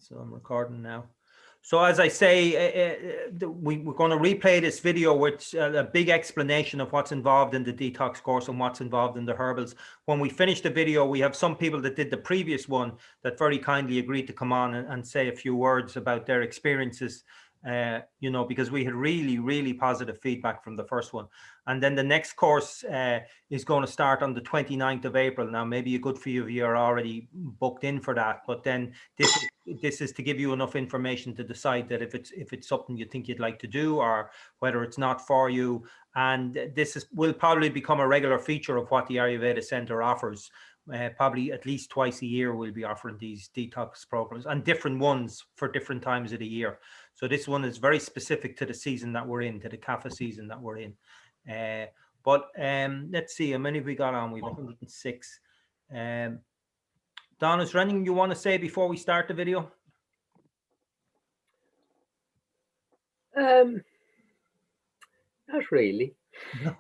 So I'm recording now. So as I say, we're going to replay this video with a big explanation of what's involved in the detox course and what's involved in the herbals. When we finish the video, we have some people that did the previous one that very kindly agreed to come on and say a few words about their experiences, you know, because we had really, really positive feedback from the first one. And then the next course is going to start on the 29th of April. Now, maybe a good few of you are already booked in for that, but then this is to give you enough information to decide that if it's something you think you'd like to do or whether it's not for you. And this will probably become a regular feature of what the Ayurveda Center offers. Probably at least twice a year we'll be offering these detox programs, and different ones for different times of the year. So this one is very specific to the season that we're in, to the Kapha season that we're in. But let's see, how many have we got on? We've 106. Don, is there anything you want to say before we start the video? Not really. No.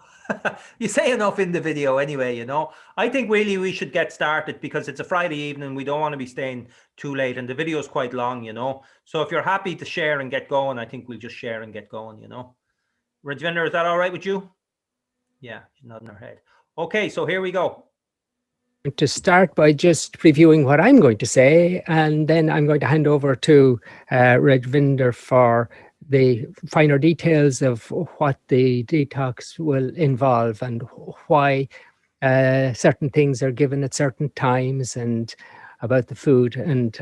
You say enough in the video anyway, you know. I think really we should get started because it's a Friday evening. We don't want to be staying too late, and the video is quite long, you know. So if you're happy to share and get going, I think we'll just share and get going, you know. Rajvinder, is that all right with you? Yeah, she's nodding her head. Okay, so here we go. To start by just previewing what I'm going to say, and then I'm going to hand over to Rajvinder for the finer details of what the detox will involve and why certain things are given at certain times and about the food. And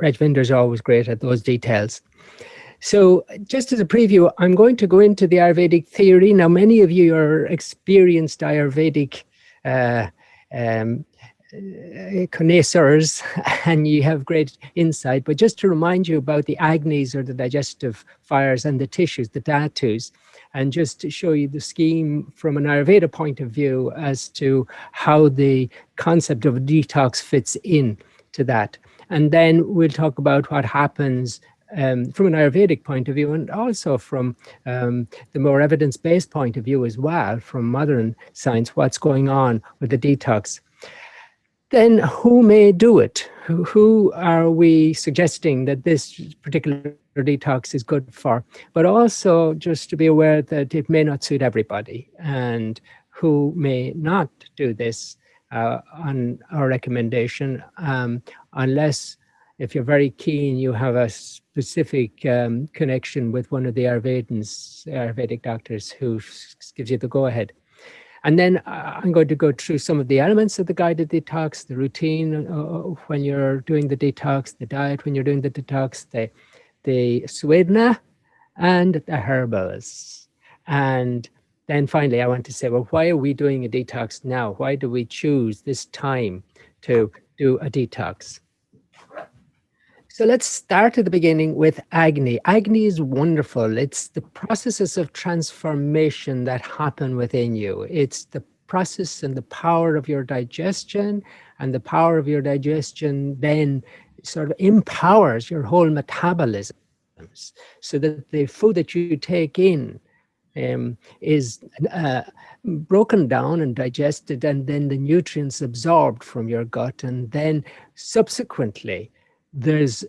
Rajvinder is always great at those details. So just as a preview, I'm going to go into the Ayurvedic theory. Now, many of you are experienced Ayurvedic connoisseurs and you have great insight, but just to remind you about the agnis, or the digestive fires, and the tissues, the dhatus, and just to show you the scheme from an Ayurveda point of view as to how the concept of detox fits in to that. And then we'll talk about what happens from an Ayurvedic point of view, and also from the more evidence-based point of view as well, from modern science, what's going on with the detox. Then who may do it? Who are we suggesting that this particular detox is good for? But also just to be aware that it may not suit everybody, and who may not do this on our recommendation, unless, if you're very keen, you have a specific connection with one of the Ayurvedic doctors who gives you the go-ahead. And then I'm going to go through some of the elements of the guided detox, the routine when you're doing the detox, the diet when you're doing the detox, the Svedna, and the herbals. And then finally, I want to say, well, why are we doing a detox now? Why do we choose this time to do a detox? So let's start at the beginning with Agni. Agni is wonderful. It's the processes of transformation that happen within you. It's the process and the power of your digestion, and the power of your digestion then sort of empowers your whole metabolism, so that the food that you take in is broken down and digested, and then the nutrients absorbed from your gut, and then subsequently there's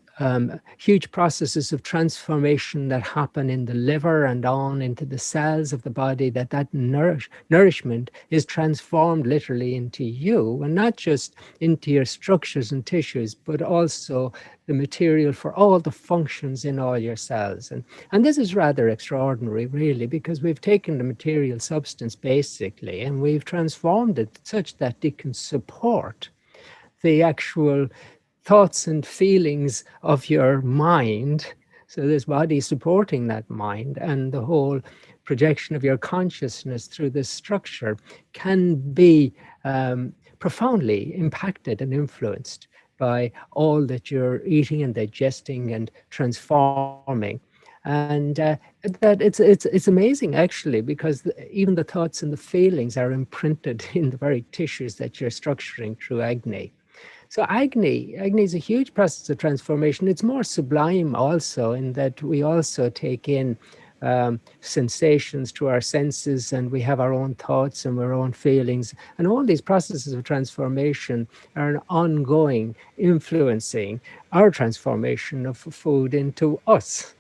huge processes of transformation that happen in the liver and on into the cells of the body, that nourishment is transformed literally into you, and not just into your structures and tissues, but also the material for all the functions in all your cells. And this is rather extraordinary, really, because we've taken the material substance basically and we've transformed it such that it can support the actual thoughts and feelings of your mind. So this body is supporting that mind, and the whole projection of your consciousness through this structure can be profoundly impacted and influenced by all that you're eating and digesting and transforming. And that it's amazing, actually, because even the thoughts and the feelings are imprinted in the very tissues that you're structuring through Agni. So Agni is a huge process of transformation. It's more sublime also, in that we also take in sensations to our senses, and we have our own thoughts and our own feelings. And all these processes of transformation are ongoing, influencing our transformation of food into us.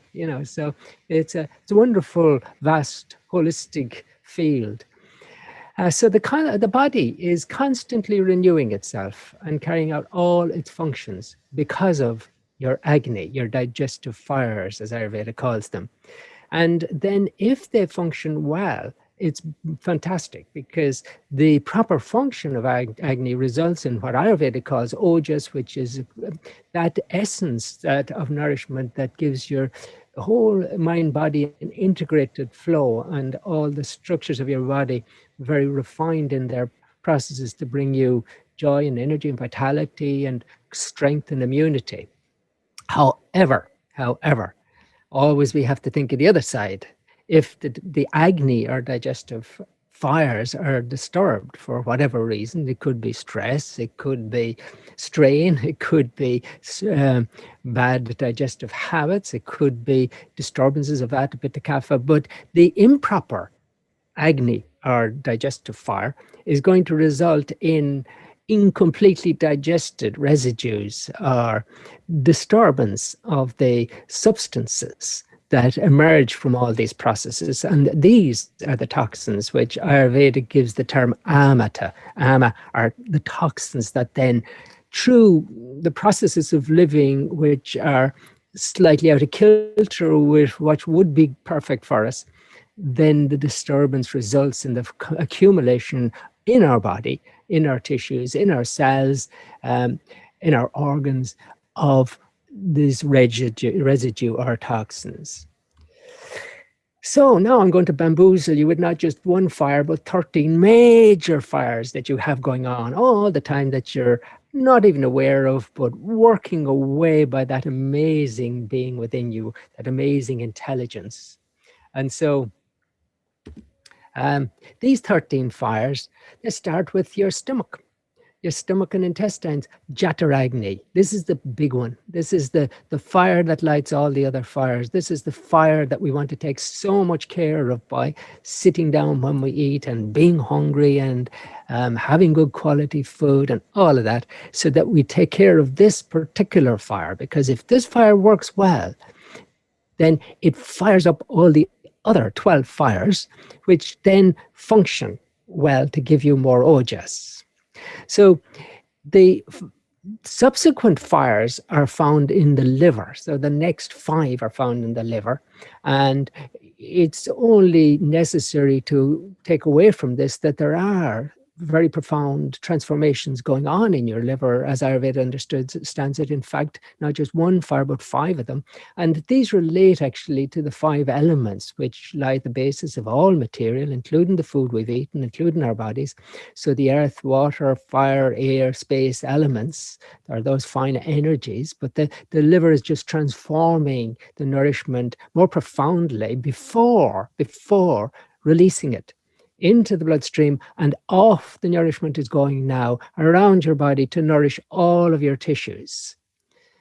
So it's a wonderful, vast, holistic field. So the body is constantly renewing itself and carrying out all its functions because of your agni, your digestive fires, as Ayurveda calls them. And then if they function well, it's fantastic, because the proper function of agni results in what Ayurveda calls ojas, which is that essence of nourishment that gives your whole mind, body an integrated flow, and all the structures of your body very refined in their processes to bring you joy and energy and vitality and strength and immunity. However, always we have to think of the other side. If the agni or digestive fires are disturbed for whatever reason, it could be stress, it could be strain, it could be bad digestive habits, it could be disturbances of Vata, Pitta, Kapha, but the improper agni or digestive fire is going to result in incompletely digested residues or disturbance of the substances that emerge from all these processes. And these are the toxins which Ayurveda gives the term amata. Ama are the toxins that then, through the processes of living, which are slightly out of kilter with what would be perfect for us, then the disturbance results in the accumulation in our body, in our tissues, in our cells, in our organs of this residue or toxins. So now I'm going to bamboozle you with not just one fire, but 13 major fires that you have going on all the time that you're not even aware of, but working away by that amazing being within you, that amazing intelligence. And so these 13 fires, they start with your stomach and intestines, Jataragni. This is the big one. This is the fire that lights all the other fires. This is the fire that we want to take so much care of by sitting down when we eat and being hungry and having good quality food and all of that, so that we take care of this particular fire. Because if this fire works well, then it fires up all the other 12 fires, which then function well to give you more ojas. So the subsequent fires are found in the liver. So the next 5 are found in the liver. And it's only necessary to take away from this that there are very profound transformations going on in your liver, as Ayurveda understands it. In fact, not just one fire, but 5 of them. And these relate actually to the 5 elements which lie at the basis of all material, including the food we've eaten, including our bodies. So the earth, water, fire, air, space elements are those fine energies, but the liver is just transforming the nourishment more profoundly before releasing it into the bloodstream, and off the nourishment is going now around your body to nourish all of your tissues.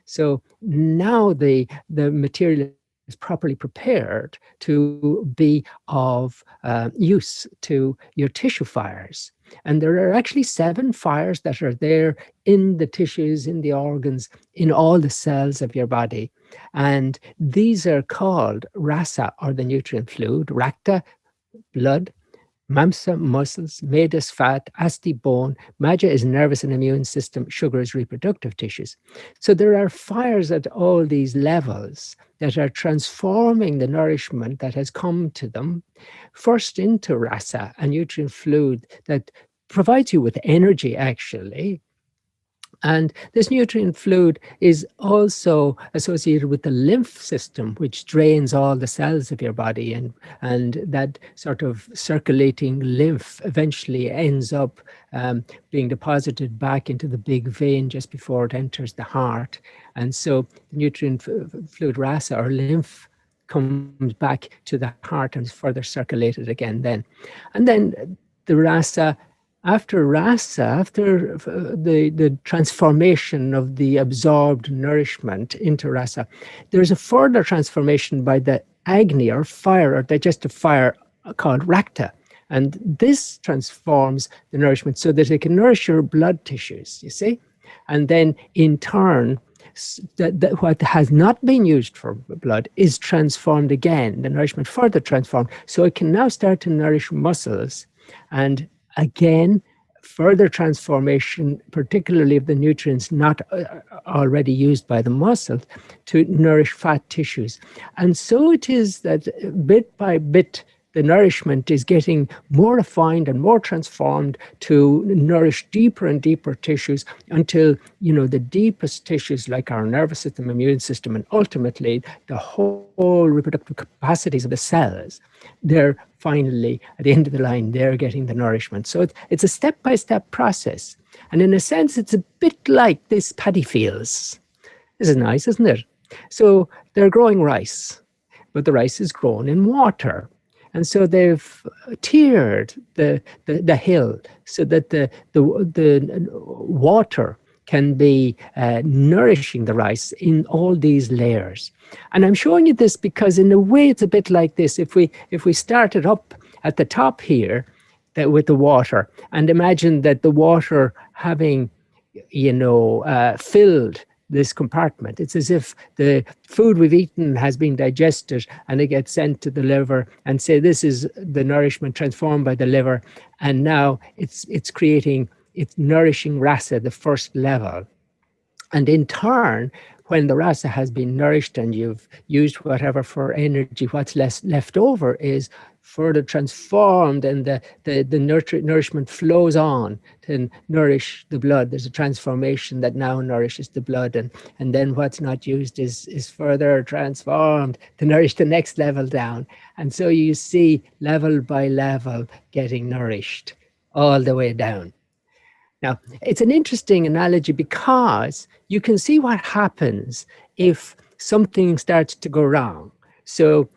So now the material is properly prepared to be of use to your tissue fires. And there are actually 7 fires that are there in the tissues, in the organs, in all the cells of your body. And these are called rasa, or the nutrient fluid, rakta, blood, Mamsa, muscles, Medas, fat, Asti, bone, Maja is nervous and immune system, sugar is reproductive tissues. So there are fires at all these levels that are transforming the nourishment that has come to them, first into rasa, a nutrient fluid that provides you with energy, actually. And this nutrient fluid is also associated with the lymph system, which drains all the cells of your body, and that sort of circulating lymph eventually ends up being deposited back into the big vein just before it enters the heart. And so the nutrient fluid rasa, or lymph, comes back to the heart and is further circulated again then. And then the rasa, after the transformation of the absorbed nourishment into rasa, there's a further transformation by the agni or fire or digestive fire called rakta. And this transforms the nourishment so that it can nourish your blood tissues, you see? And then in turn, what has not been used for blood is transformed again, the nourishment further transformed. So it can now start to nourish muscles. And again, further transformation, particularly of the nutrients not already used by the muscles, to nourish fat tissues. And so it is that bit by bit, the nourishment is getting more refined and more transformed to nourish deeper and deeper tissues until, you know, the deepest tissues like our nervous system, immune system, and ultimately the whole reproductive capacities of the cells, they're finally, at the end of the line, they're getting the nourishment. So it's a step-by-step process. And in a sense, it's a bit like this paddy fields. This is nice, isn't it? So they're growing rice, but the rice is grown in water. And so they've tiered the hill so that the water can be nourishing the rice in all these layers. And I'm showing you this because in a way it's a bit like this. If we start it up at the top here with the water and imagine that the water having, you know, filled this compartment. It's as if the food we've eaten has been digested and it gets sent to the liver and say this is the nourishment transformed by the liver, and now it's nourishing rasa, the first level. And in turn, when the rasa has been nourished and you've used whatever for energy, what's left over is further transformed, and the nourishment flows on to nourish the blood. There's a transformation that now nourishes the blood, and then what's not used is further transformed to nourish the next level down. And so you see level by level getting nourished all the way down. Now, it's an interesting analogy because you can see what happens if something starts to go wrong. So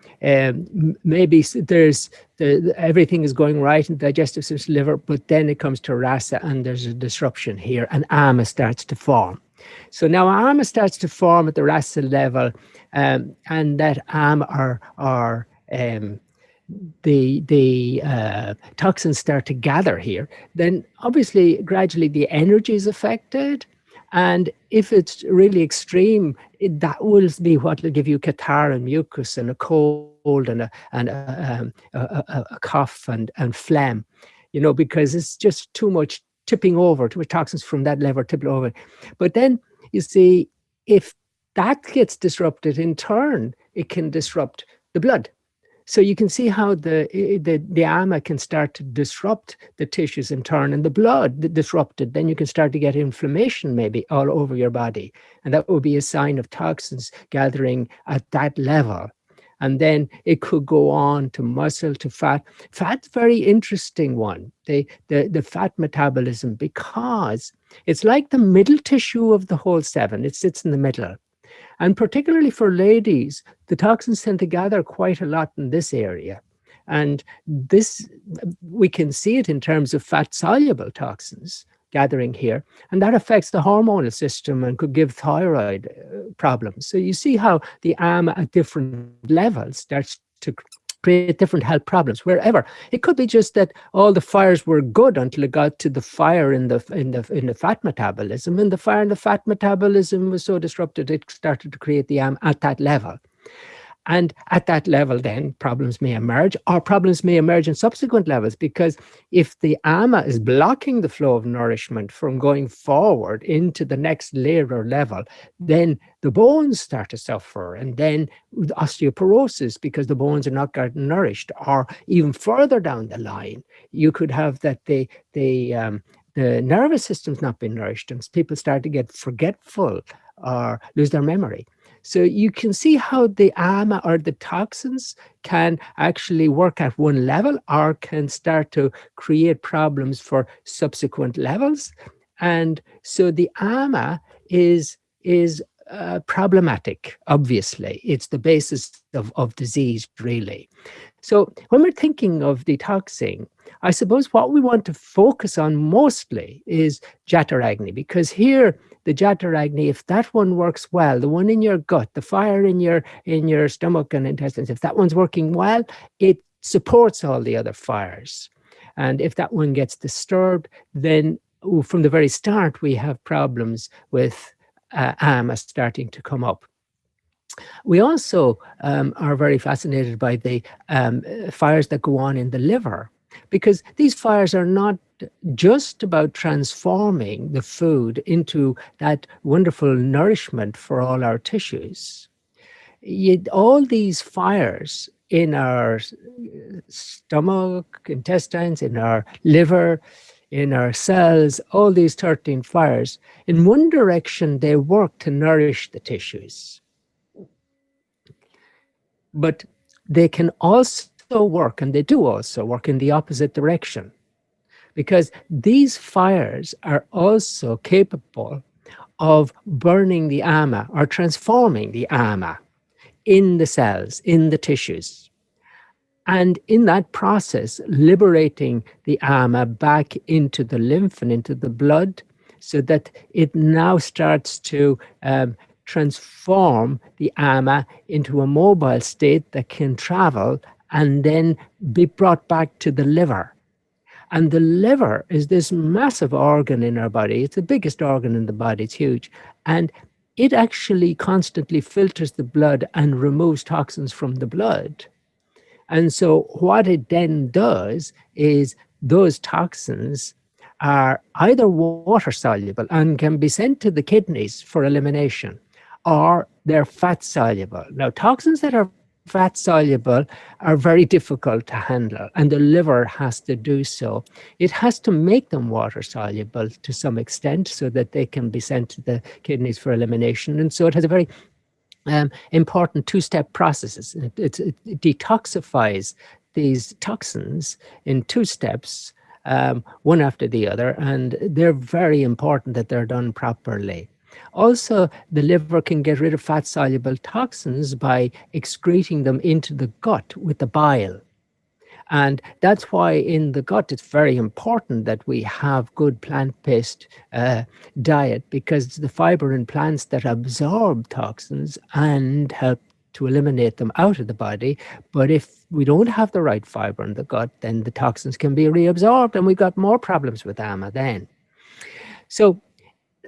maybe there's everything is going right in the digestive system, liver, but then it comes to rasa and there's a disruption here and ama starts to form. So now ama starts to form at the rasa level, and that ama are the toxins start to gather here. Then obviously gradually the energy is affected. And if it's really extreme, that will be what will give you catarrh and mucus and a cold and a cough and phlegm, you know, because it's just too much tipping over, too much toxins from that level tipping over. But then you see, if that gets disrupted in turn, it can disrupt the blood. So you can see how the ama can start to disrupt the tissues in turn, and the blood disrupted. Then you can start to get inflammation maybe all over your body. And that would be a sign of toxins gathering at that level. And then it could go on to muscle, to fat. Fat's very interesting one, the fat metabolism, because it's like the middle tissue of the whole seven. It sits in the middle. And particularly for ladies, the toxins tend to gather quite a lot in this area. And this, we can see it in terms of fat-soluble toxins gathering here. And that affects the hormonal system and could give thyroid problems. So you see how the ama at different levels starts to create different health problems wherever. It could be just that all the fires were good until it got to the fire in the fat metabolism, and the fire in the fat metabolism was so disrupted it started to create the AM at that level. And at that level, then problems may emerge, or problems may emerge in subsequent levels, because if the ama is blocking the flow of nourishment from going forward into the next layer or level, then the bones start to suffer, and then osteoporosis, because the bones are not getting nourished. Or even further down the line, you could have that the nervous system's not been nourished, and people start to get forgetful or lose their memory. So you can see how the ama or the toxins can actually work at one level or can start to create problems for subsequent levels. And so the ama is problematic, obviously. It's the basis of disease, really. So when we're thinking of detoxing, I suppose what we want to focus on mostly is Jataragni, because here the Jataragni, if that one works well, the one in your gut, the fire in your stomach and intestines, if that one's working well, it supports all the other fires. And if that one gets disturbed, then from the very start we have problems with ama starting to come up. We also are very fascinated by the fires that go on in the liver, because these fires are not just about transforming the food into that wonderful nourishment for all our tissues. All these fires in our stomach, intestines, in our liver, in our cells, all these 13 fires, in one direction, they work to nourish the tissues. But they can also work, and they do also work in the opposite direction, because these fires are also capable of burning the ama or transforming the ama in the cells, in the tissues. And in that process, liberating the ama back into the lymph and into the blood, so that it now starts to transform the ama into a mobile state that can travel and then be brought back to the liver. And the liver is this massive organ in our body. It's the biggest organ in the body. It's huge. And it actually constantly filters the blood and removes toxins from the blood. And so what it then does is those toxins are either water soluble and can be sent to the kidneys for elimination, or they're fat soluble. Now, toxins that are fat soluble are very difficult to handle, and the liver has to do so. It has to make them water soluble to some extent so that they can be sent to the kidneys for elimination. And so it has a very important two-step processes. It detoxifies these toxins in two steps, one after the other, and they're very important that they're done properly. Also, the liver can get rid of fat-soluble toxins by excreting them into the gut with the bile. And that's why in the gut, it's very important that we have good plant-based diet, because it's the fiber in plants that absorb toxins and help to eliminate them out of the body. But if we don't have the right fiber in the gut, then the toxins can be reabsorbed, and we've got more problems with ama then. So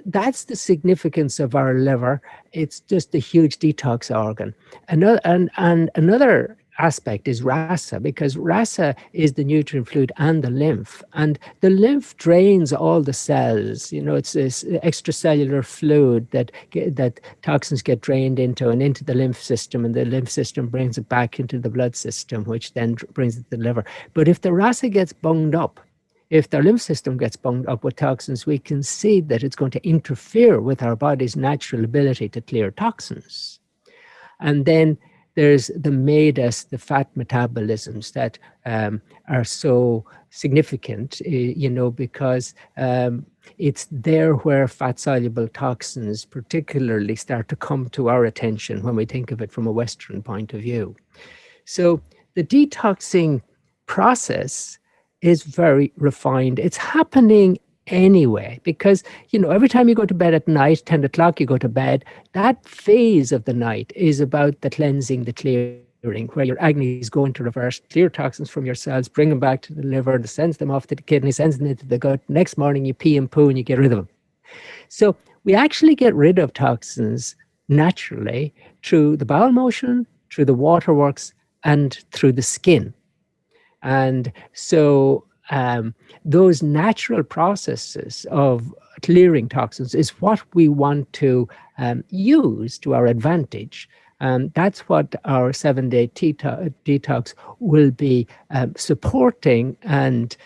that's the significance of our liver. It's just a huge detox organ. Another aspect is rasa, because rasa is the nutrient fluid and the lymph. And the lymph drains all the cells. You know, it's this extracellular fluid that toxins get drained into and into the lymph system, and the lymph system brings it back into the blood system, which then brings it to the liver. But if the rasa gets bunged up, if the lymph system gets bunged up with toxins, we can see that it's going to interfere with our body's natural ability to clear toxins. And then there's the medas, the fat metabolisms that are so significant, because it's there where fat-soluble toxins particularly start to come to our attention when we think of it from a Western point of view. So the detoxing process is very refined. It's happening anyway, because, every time you go to bed at night, 10 o'clock, you go to bed, that phase of the night is about the cleansing, the clearing, where your agni is going to reverse, clear toxins from your cells, bring them back to the liver, sends them off to the kidney, sends them into the gut. Next morning, you pee and poo and you get rid of them. So we actually get rid of toxins naturally through the bowel motion, through the waterworks, and through the skin. And so those natural processes of clearing toxins is what we want to use to our advantage. That's what our 7-day detox will be supporting and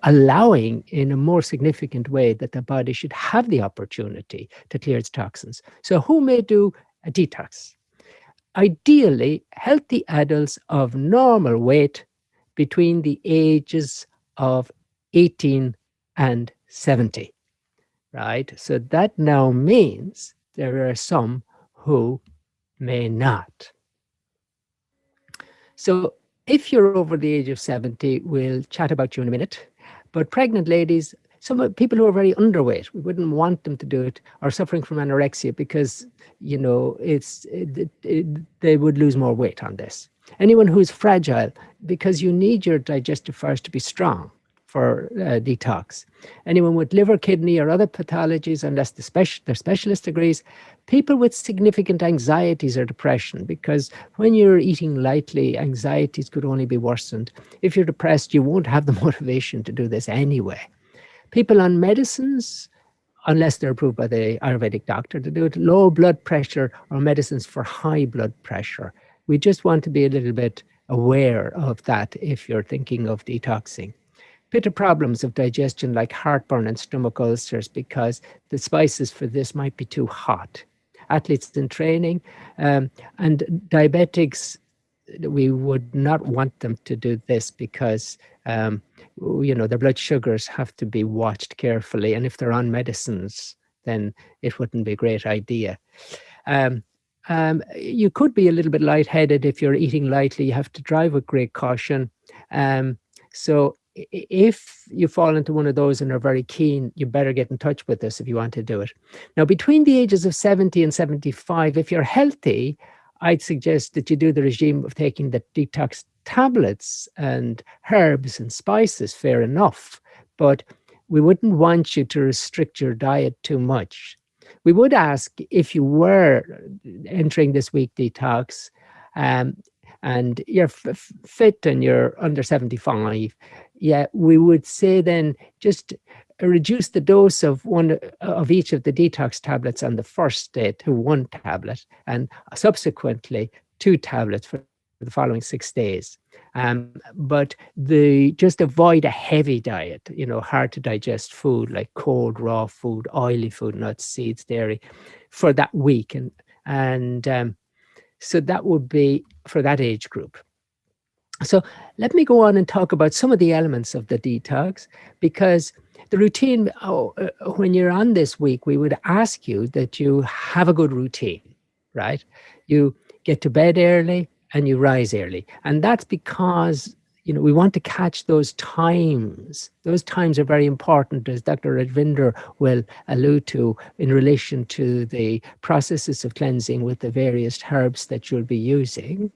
allowing in a more significant way that the body should have the opportunity to clear its toxins. So who may do a detox? Ideally, healthy adults of normal weight between the ages of 18 and 70, right? So that now means there are some who may not. So if you're over the age of 70, we'll chat about you in a minute. But pregnant ladies, some people who are very underweight, we wouldn't want them to do it, or suffering from anorexia, because, you know, they would lose more weight on this. Anyone who's fragile, because you need your digestive fires to be strong for detox. Anyone with liver, kidney, or other pathologies, unless their specialist agrees. People with significant anxieties or depression, because when you're eating lightly, anxieties could only be worsened. If you're depressed, you won't have the motivation to do this anyway. People on medicines, unless they're approved by the Ayurvedic doctor to do it, low blood pressure or medicines for high blood pressure. We just want to be a little bit aware of that if you're thinking of detoxing. Pitta problems of digestion like heartburn and stomach ulcers, because the spices for this might be too hot. Athletes in training and diabetics, we would not want them to do this because you know, their blood sugars have to be watched carefully, and if they're on medicines, then it wouldn't be a great idea. You could be a little bit lightheaded if you're eating lightly. You have to drive with great caution. So if you fall into one of those and are very keen, you better get in touch with us if you want to do it. Now, between the ages of 70 and 75, if you're healthy, I'd suggest that you do the regime of taking the detox tablets and herbs and spices, fair enough. But we wouldn't want you to restrict your diet too much. We would ask, if you were entering this week detox and you're fit and you're under 75, yeah, we would say then just reduce the dose of one of each of the detox tablets on the first day to 1 tablet, and subsequently 2 tablets for the following 6 days. But just avoid a heavy diet, you know, hard to digest food like cold, raw food, oily food, nuts, seeds, dairy, for that week. And so that would be for that age group. So let me go on and talk about some of the elements of the detox, because the routine, when you're on this week, we would ask you that you have a good routine, right? You get to bed early and you rise early. And that's because, you know, we want to catch those times. Those times are very important, as Dr. Rajvinder will allude to, in relation to the processes of cleansing with the various herbs that you'll be using.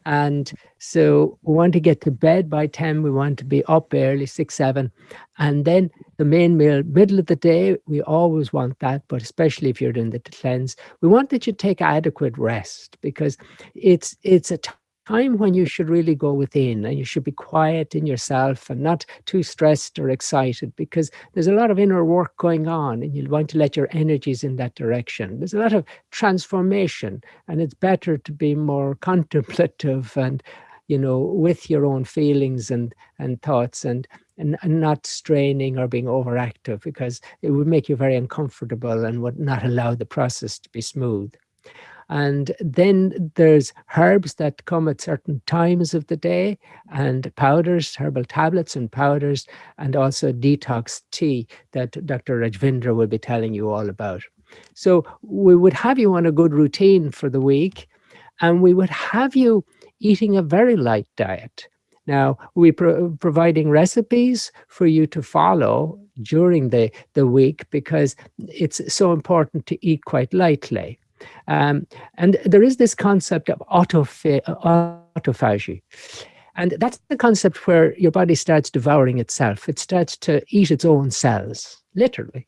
And so we want to get to bed by 10. We want to be up early, 6, 7. And then the main meal, middle of the day, we always want that, but especially if you're doing the cleanse, we want that you take adequate rest, because it's a time when you should really go within and you should be quiet in yourself and not too stressed or excited, because there's a lot of inner work going on and you'll want to let your energies in that direction. There's a lot of transformation, and it's better to be more contemplative and, you know, with your own feelings and thoughts and not straining or being overactive, because it would make you very uncomfortable and would not allow the process to be smooth. And then there's herbs that come at certain times of the day, and powders, herbal tablets and powders, and also detox tea that Dr. Rajvinder will be telling you all about. So we would have you on a good routine for the week, and we would have you eating a very light diet. Now, we're providing recipes for you to follow during the week, because it's so important to eat quite lightly. And there is this concept of autophagy. And that's the concept where your body starts devouring itself. It starts to eat its own cells, literally.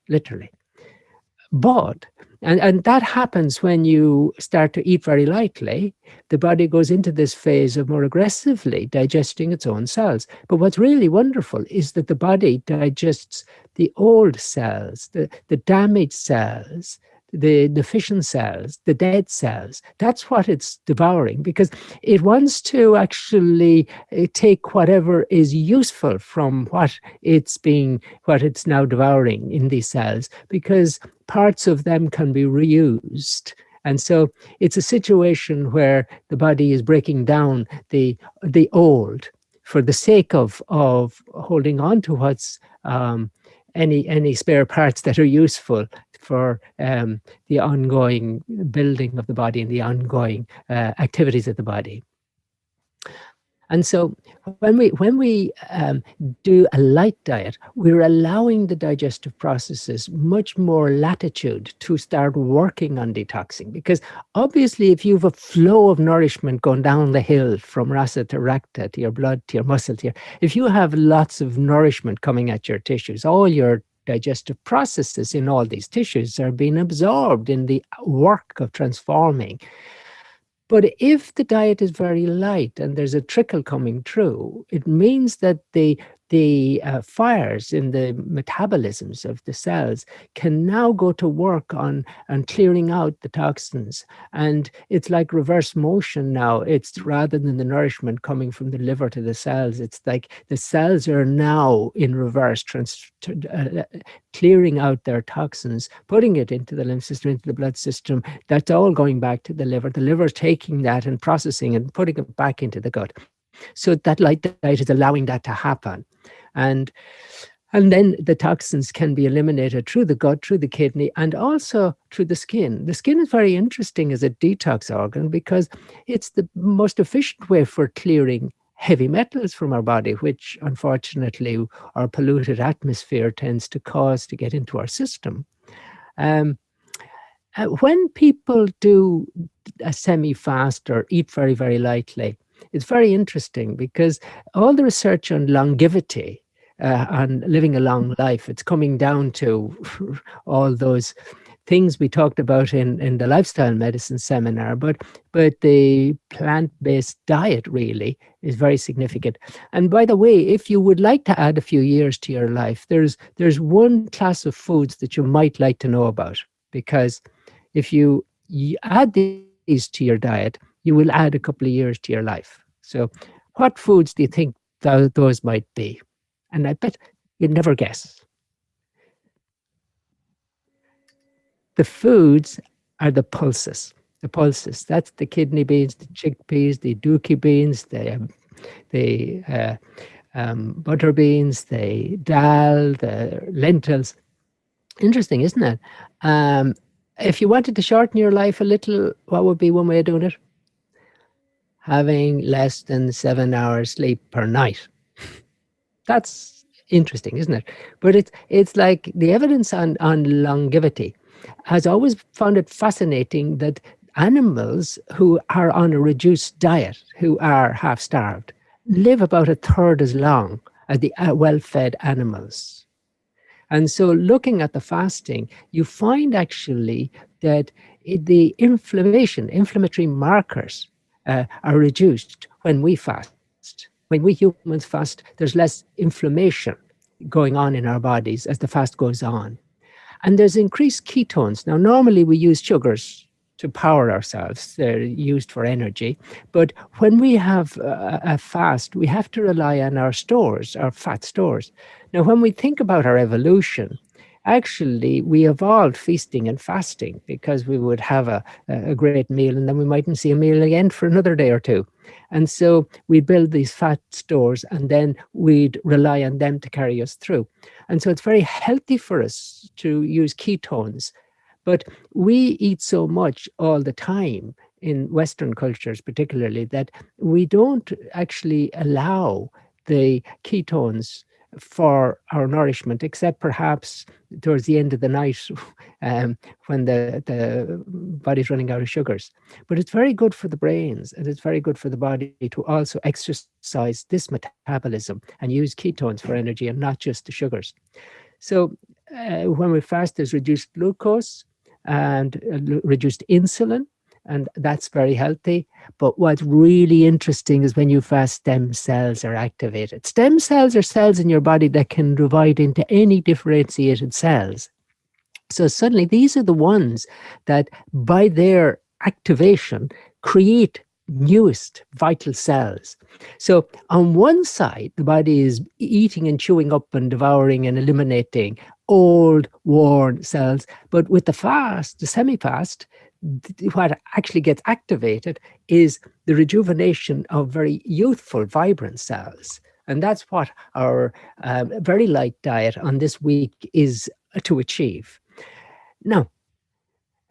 But, and that happens when you start to eat very lightly. The body goes into this phase of more aggressively digesting its own cells. But what's really wonderful is that the body digests the old cells, the damaged cells, the deficient cells, the dead cells. That's what it's devouring, because it wants to actually take whatever is useful from what it's now devouring in these cells, because parts of them can be reused. And so it's a situation where the body is breaking down the old for the sake of holding on to what's any spare parts that are useful for the ongoing building of the body and the ongoing activities of the body. And so when we do a light diet, we're allowing the digestive processes much more latitude to start working on detoxing. Because obviously, if you have a flow of nourishment going down the hill from rasa to rakta, to your blood, to your muscle, if you have lots of nourishment coming at your tissues, all your digestive processes in all these tissues are being absorbed in the work of transforming. But if the diet is very light and there's a trickle coming through, it means that the fires in the metabolisms of the cells can now go to work on clearing out the toxins. And it's like reverse motion now. It's rather than the nourishment coming from the liver to the cells, it's like the cells are now in reverse, clearing out their toxins, putting it into the lymph system, into the blood system. That's all going back to the liver. The liver is taking that and processing and putting it back into the gut. So that light diet is allowing that to happen. And then the toxins can be eliminated through the gut, through the kidney, and also through the skin. The skin is very interesting as a detox organ because it's the most efficient way for clearing heavy metals from our body, which unfortunately our polluted atmosphere tends to cause to get into our system. When people do a semi-fast or eat very, very lightly, it's very interesting because all the research on longevity, on living a long life, it's coming down to all those things we talked about in the lifestyle medicine seminar, but the plant-based diet really is very significant. And by the way, if you would like to add a few years to your life, there's one class of foods that you might like to know about, because if you add these to your diet, you will add a couple of years to your life. So what foods do you think those might be? And I bet you'd never guess. The foods are the pulses. The pulses, that's the kidney beans, the chickpeas, the dookie beans, the butter beans, the dal, the lentils. Interesting, isn't it? If you wanted to shorten your life a little, what would be one way of doing it? Having less than 7 hours sleep per night. That's interesting, isn't it? But it's like the evidence on longevity has always found it fascinating that animals who are on a reduced diet, who are half-starved, live about a third as long as the well-fed animals. And so looking at the fasting, you find actually that the inflammatory markers are reduced when we fast. When we humans fast, there's less inflammation going on in our bodies as the fast goes on. And there's increased ketones. Now, normally we use sugars to power ourselves. They're used for energy. But when we have a fast, we have to rely on our stores, our fat stores. Now, when we think about our evolution, actually, we evolved feasting and fasting because we would have a great meal and then we mightn't see a meal again for another day or two. And so we build these fat stores and then we'd rely on them to carry us through. And so it's very healthy for us to use ketones. But we eat so much all the time in Western cultures, particularly, that we don't actually allow the ketones for our nourishment, except perhaps towards the end of the night when the body's running out of sugars. But it's very good for the brains and it's very good for the body to also exercise this metabolism and use ketones for energy and not just the sugars. So when we fast, there's reduced glucose and reduced insulin, and that's very healthy. But what's really interesting is when you fast, stem cells are activated. Stem cells are cells in your body that can divide into any differentiated cells. So suddenly these are the ones that by their activation create newest vital cells. So on one side, the body is eating and chewing up and devouring and eliminating old, worn cells. But with the fast, the semi-fast, what actually gets activated is the rejuvenation of very youthful, vibrant cells. And that's what our very light diet on this week is to achieve. Now,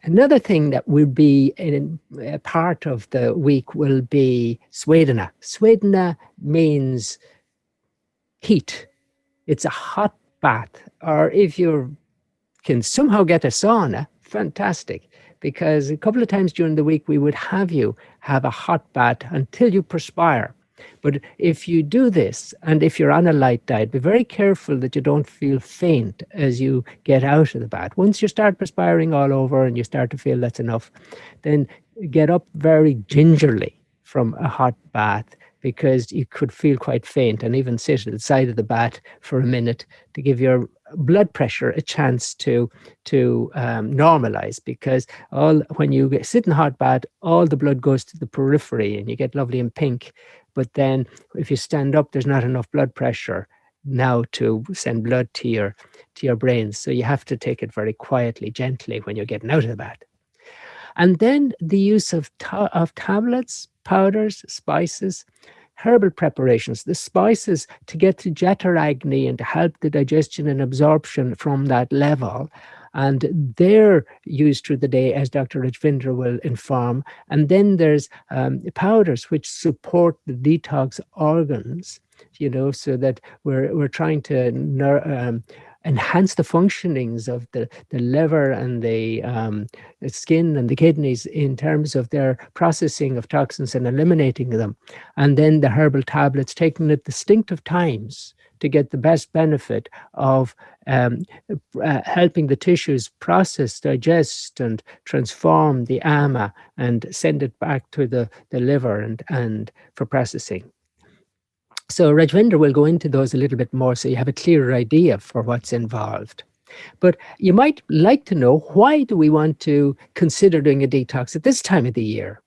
another thing that will be in a part of the week will be Swedena. Swedena means heat. It's a hot bath. Or if you can somehow get a sauna, fantastic. Because a couple of times during the week, we would have you have a hot bath until you perspire. But if you do this, and if you're on a light diet, be very careful that you don't feel faint as you get out of the bath. Once you start perspiring all over and you start to feel that's enough, then get up very gingerly from a hot bath, because you could feel quite faint, and even sit at the side of the bath for a minute to give your blood pressure a chance to normalize, because when you sit in a hot bath, all the blood goes to the periphery and you get lovely and pink. But then if you stand up, there's not enough blood pressure now to send blood to your brains. So you have to take it very quietly, gently when you're getting out of the bath. And then the use of tablets, powders, spices, herbal preparations, the spices to get to Jattaragni and to help the digestion and absorption from that level. And they're used through the day, as Dr. Rajvindra will inform. And then there's powders which support the detox organs, so that we're trying to enhance the functionings of the liver and the skin and the kidneys in terms of their processing of toxins and eliminating them. And then the herbal tablets taken at distinctive times to get the best benefit of helping the tissues process, digest, and transform the ama and send it back to the liver and for processing. So Rajvindra will go into those a little bit more so you have a clearer idea for what's involved. But you might like to know, why do we want to consider doing a detox at this time of the year?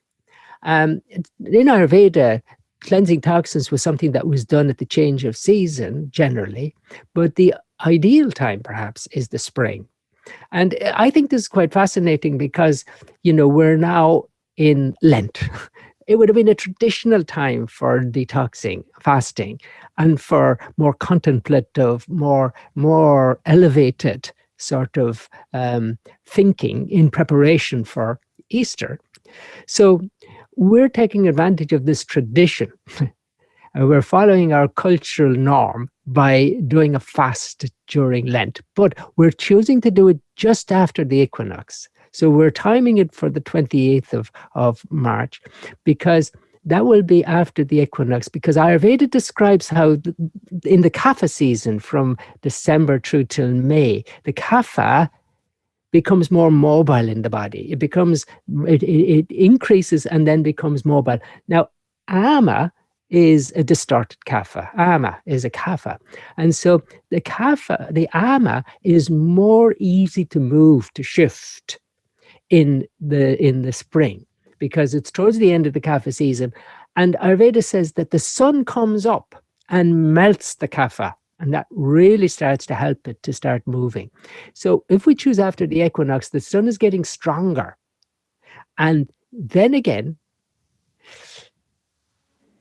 In Ayurveda, cleansing toxins was something that was done at the change of season generally, but the ideal time perhaps is the spring. And I think this is quite fascinating because, we're now in Lent. It would have been a traditional time for detoxing, fasting, and for more contemplative, more elevated sort of thinking in preparation for Easter. So we're taking advantage of this tradition. We're following our cultural norm by doing a fast during Lent, but we're choosing to do it just after the equinox. So we're timing it for the 28th of March, because that will be after the equinox, because Ayurveda describes how in the kapha season from December through till May, the kapha becomes more mobile in the body. It increases and then becomes mobile. Now, ama is a distorted kapha. Ama is a kapha. And so the ama is more easy to move, to shift in the spring, because it's towards the end of the kapha season, and Ayurveda says that the sun comes up and melts the kapha, and that really starts to help it to start moving. So if we choose after the equinox, the sun is getting stronger, and then again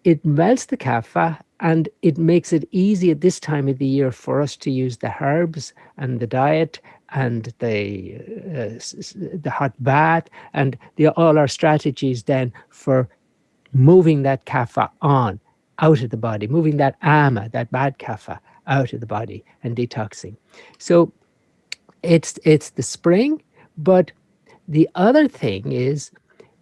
it melts the kapha, and it makes it easy at this time of the year for us to use the herbs and the diet and the hot bath and all our strategies then for moving that kapha out of the body, moving that ama, that bad kapha, out of the body and detoxing. So it's the spring, but the other thing is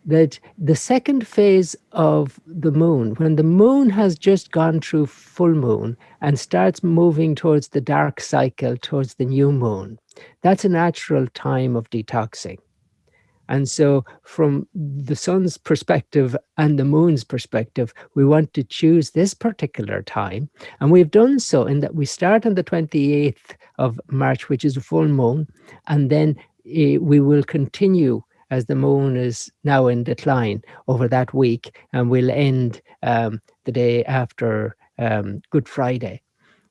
that the second phase of the moon, when the moon has just gone through full moon and starts moving towards the dark cycle, towards the new moon, that's a natural time of detoxing. And so from the sun's perspective and the moon's perspective, we want to choose this particular time. And we've done so in that we start on the 28th of March, which is a full moon, and then we will continue as the moon is now in decline over that week, and we'll end the day after Good Friday.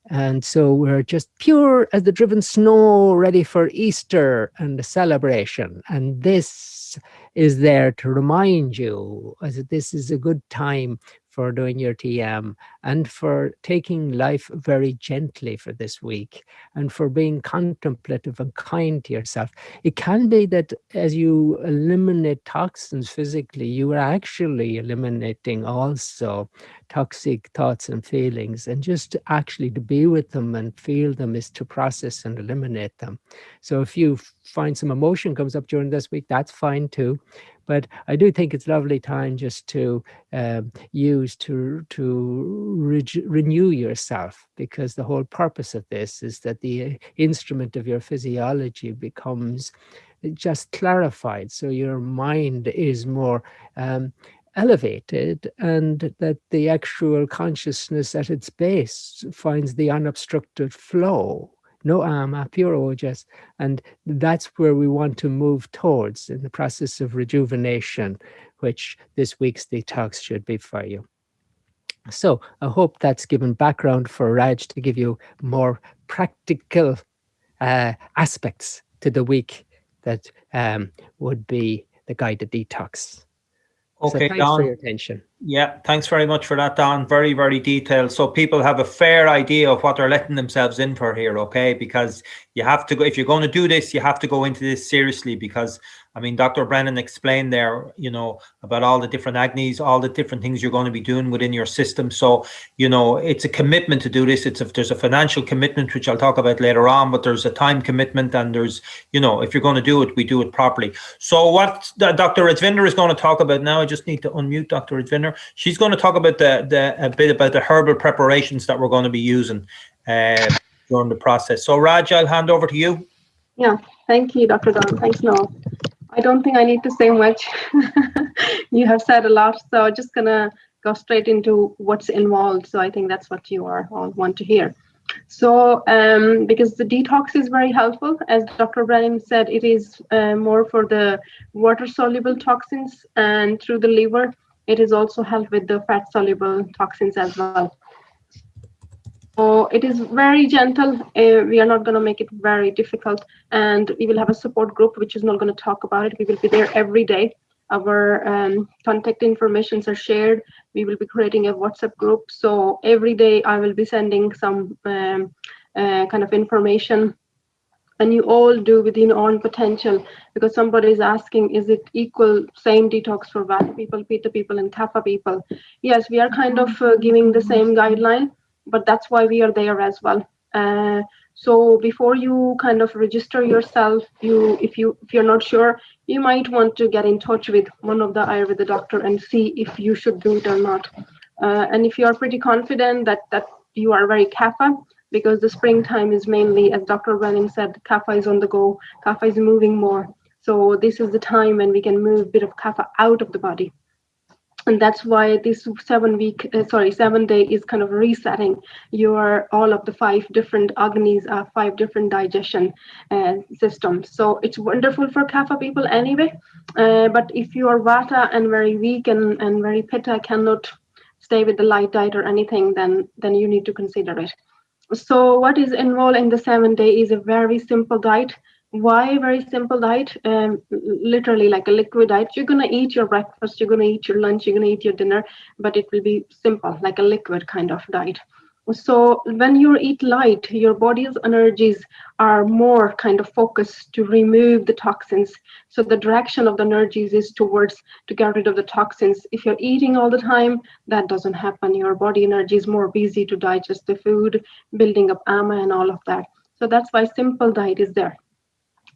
And so we're just pure as the driven snow, ready for Easter and the celebration. And this Detox is there to remind you that this is a good time for doing your TM and for taking life very gently for this week and for being contemplative and kind to yourself. It can be that as you eliminate toxins physically, you are actually eliminating also toxic thoughts and feelings, and just actually to be with them and feel them is to process and eliminate them. So if you find some emotion comes up during this week, that's fine too. But I do think it's a lovely time just to use to renew yourself, because the whole purpose of this is that the instrument of your physiology becomes just clarified, so your mind is more elevated, and that the actual consciousness at its base finds the unobstructed flow. No ama, pure ojas. And that's where we want to move towards in the process of rejuvenation, which this week's detox should be for you. So I hope that's given background for Raj to give you more practical aspects to the week that would be the guided detox. Okay, so thanks Don. for your attention. Yeah, thanks very much for that, Don. Very, very detailed. So people have a fair idea of what they're letting themselves in for here, okay? Because you have to go, if you're going to do this, you have to go into this seriously, because, I mean, Dr. Brennan explained there, you know, about all the different agnes, all the different things you're going to be doing within your system. So, you know, it's a commitment to do this. There's a financial commitment, which I'll talk about later on, but there's a time commitment, and there's, you know, if you're going to do it, we do it properly. So what Dr. Edvinder is going to talk about now, I just need to unmute Dr. Edvinder. She's going to talk about a bit about the herbal preparations that we're going to be using during the process. So Raj, I'll hand over to you. Yeah, thank you, Dr. Don. Thanks, Noel. I don't think I need to say much. You have said a lot, so I'm just gonna go straight into what's involved. So I think that's what you all want to hear. So because the detox is very helpful, as Dr. Brennan said, it is more for the water-soluble toxins, and through the liver, it is also help with the fat-soluble toxins as well. So it is very gentle. We are not going to make it very difficult, and we will have a support group which is not going to talk about it. We will be there every day. Our contact informations are shared. We will be creating a WhatsApp group. So every day I will be sending some kind of information, and you all do within your own potential, because somebody is asking, is it equal, same detox for Vata people, Pitta people, and Kapha people? Yes, we are kind of giving the same guideline, but that's why we are there as well. So before you kind of register yourself, if you're not sure, you might want to get in touch with one of the Ayurveda doctor and see if you should do it or not. And if you are pretty confident that you are very Kapha, because the springtime is mainly, as Dr. Brennan said, Kapha is on the go, Kapha is moving more. So this is the time when we can move a bit of Kapha out of the body. And that's why this 7 day is kind of resetting your all of the 5 different agnis, 5 different digestion systems. So it's wonderful for Kapha people anyway. But if you are Vata and very weak and very Pitta, cannot stay with the light diet or anything, then you need to consider it. So what is involved in the 7 day is a very simple diet. Why very simple diet? Literally like a liquid diet. You're going to eat your breakfast, you're going to eat your lunch, you're going to eat your dinner, but it will be simple, like a liquid kind of diet. So when you eat light, your body's energies are more kind of focused to remove the toxins. So the direction of the energies is towards to get rid of the toxins. If you're eating all the time, that doesn't happen. Your body energy is more busy to digest the food, building up ama and all of that. So that's why simple diet is there.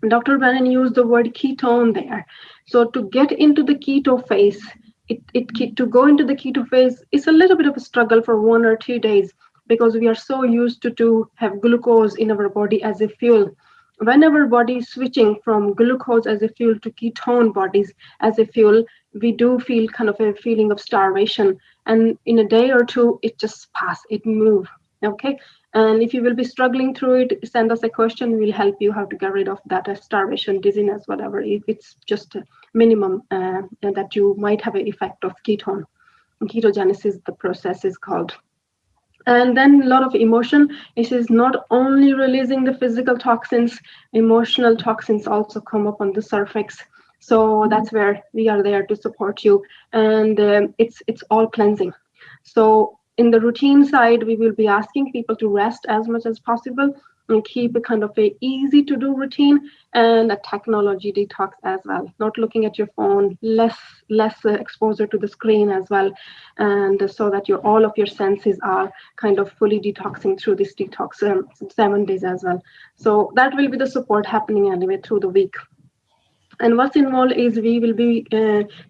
Dr. Brennan used the word ketone there. So to get into the keto phase, to go into the keto phase is a little bit of a struggle for 1 or 2 days, because we are so used to have glucose in our body as a fuel. When our body is switching from glucose as a fuel to ketone bodies as a fuel, we do feel kind of a feeling of starvation. And in a day or two, it just passes, it moves. Okay. And if you will be struggling through it, send us a question. We'll help you how to get rid of that starvation, dizziness, whatever. If it's just a minimum that you might have an effect of ketone. Ketogenesis, the process is called. And then a lot of emotion. This is not only releasing the physical toxins, emotional toxins also come up on the surface. So that's where we are there to support you. And it's all cleansing. So in the routine side, we will be asking people to rest as much as possible and keep a kind of a easy to do routine, and a technology detox as well. Not looking at your phone, less exposure to the screen as well, and so that all of your senses are kind of fully detoxing through this detox 7 days as well. So that will be the support happening anyway through the week. And what's involved is we will be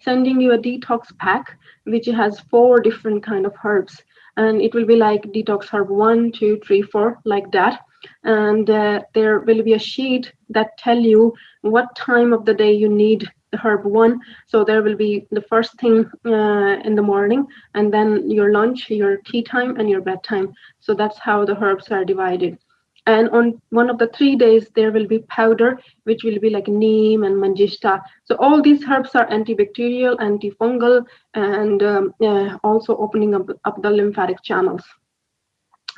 sending you a detox pack, which has 4 different kind of herbs. And it will be like detox herb 1, 2, 3, 4, like that. And there will be a sheet that tell you what time of the day you need the herb 1. So there will be the first thing in the morning, and then your lunch, your tea time, and your bedtime. So that's how the herbs are divided. And on one of the 3 days, there will be powder, which will be like neem and manjishta. So all these herbs are antibacterial, antifungal, and also opening up the lymphatic channels.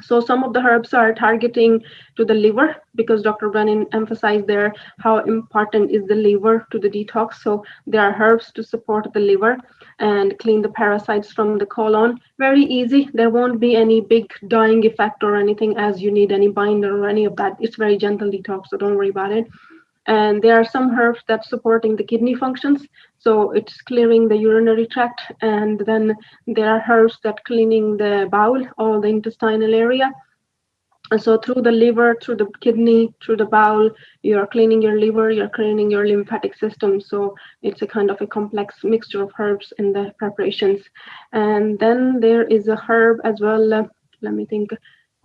So some of the herbs are targeting to the liver, because Dr. Brennan emphasized there how important is the liver to the detox. So there are herbs to support the liver and clean the parasites from the colon. Very easy. There won't be any big dying effect or anything as you need any binder or any of that. It's very gentle detox, so don't worry about it. And there are some herbs that's supporting the kidney functions. So it's clearing the urinary tract. And then there are herbs that cleaning the bowel or the intestinal area. And so through the liver, through the kidney, through the bowel, you're cleaning your liver, you're cleaning your lymphatic system. So it's a kind of a complex mixture of herbs in the preparations. And then there is a herb as well. Let me think.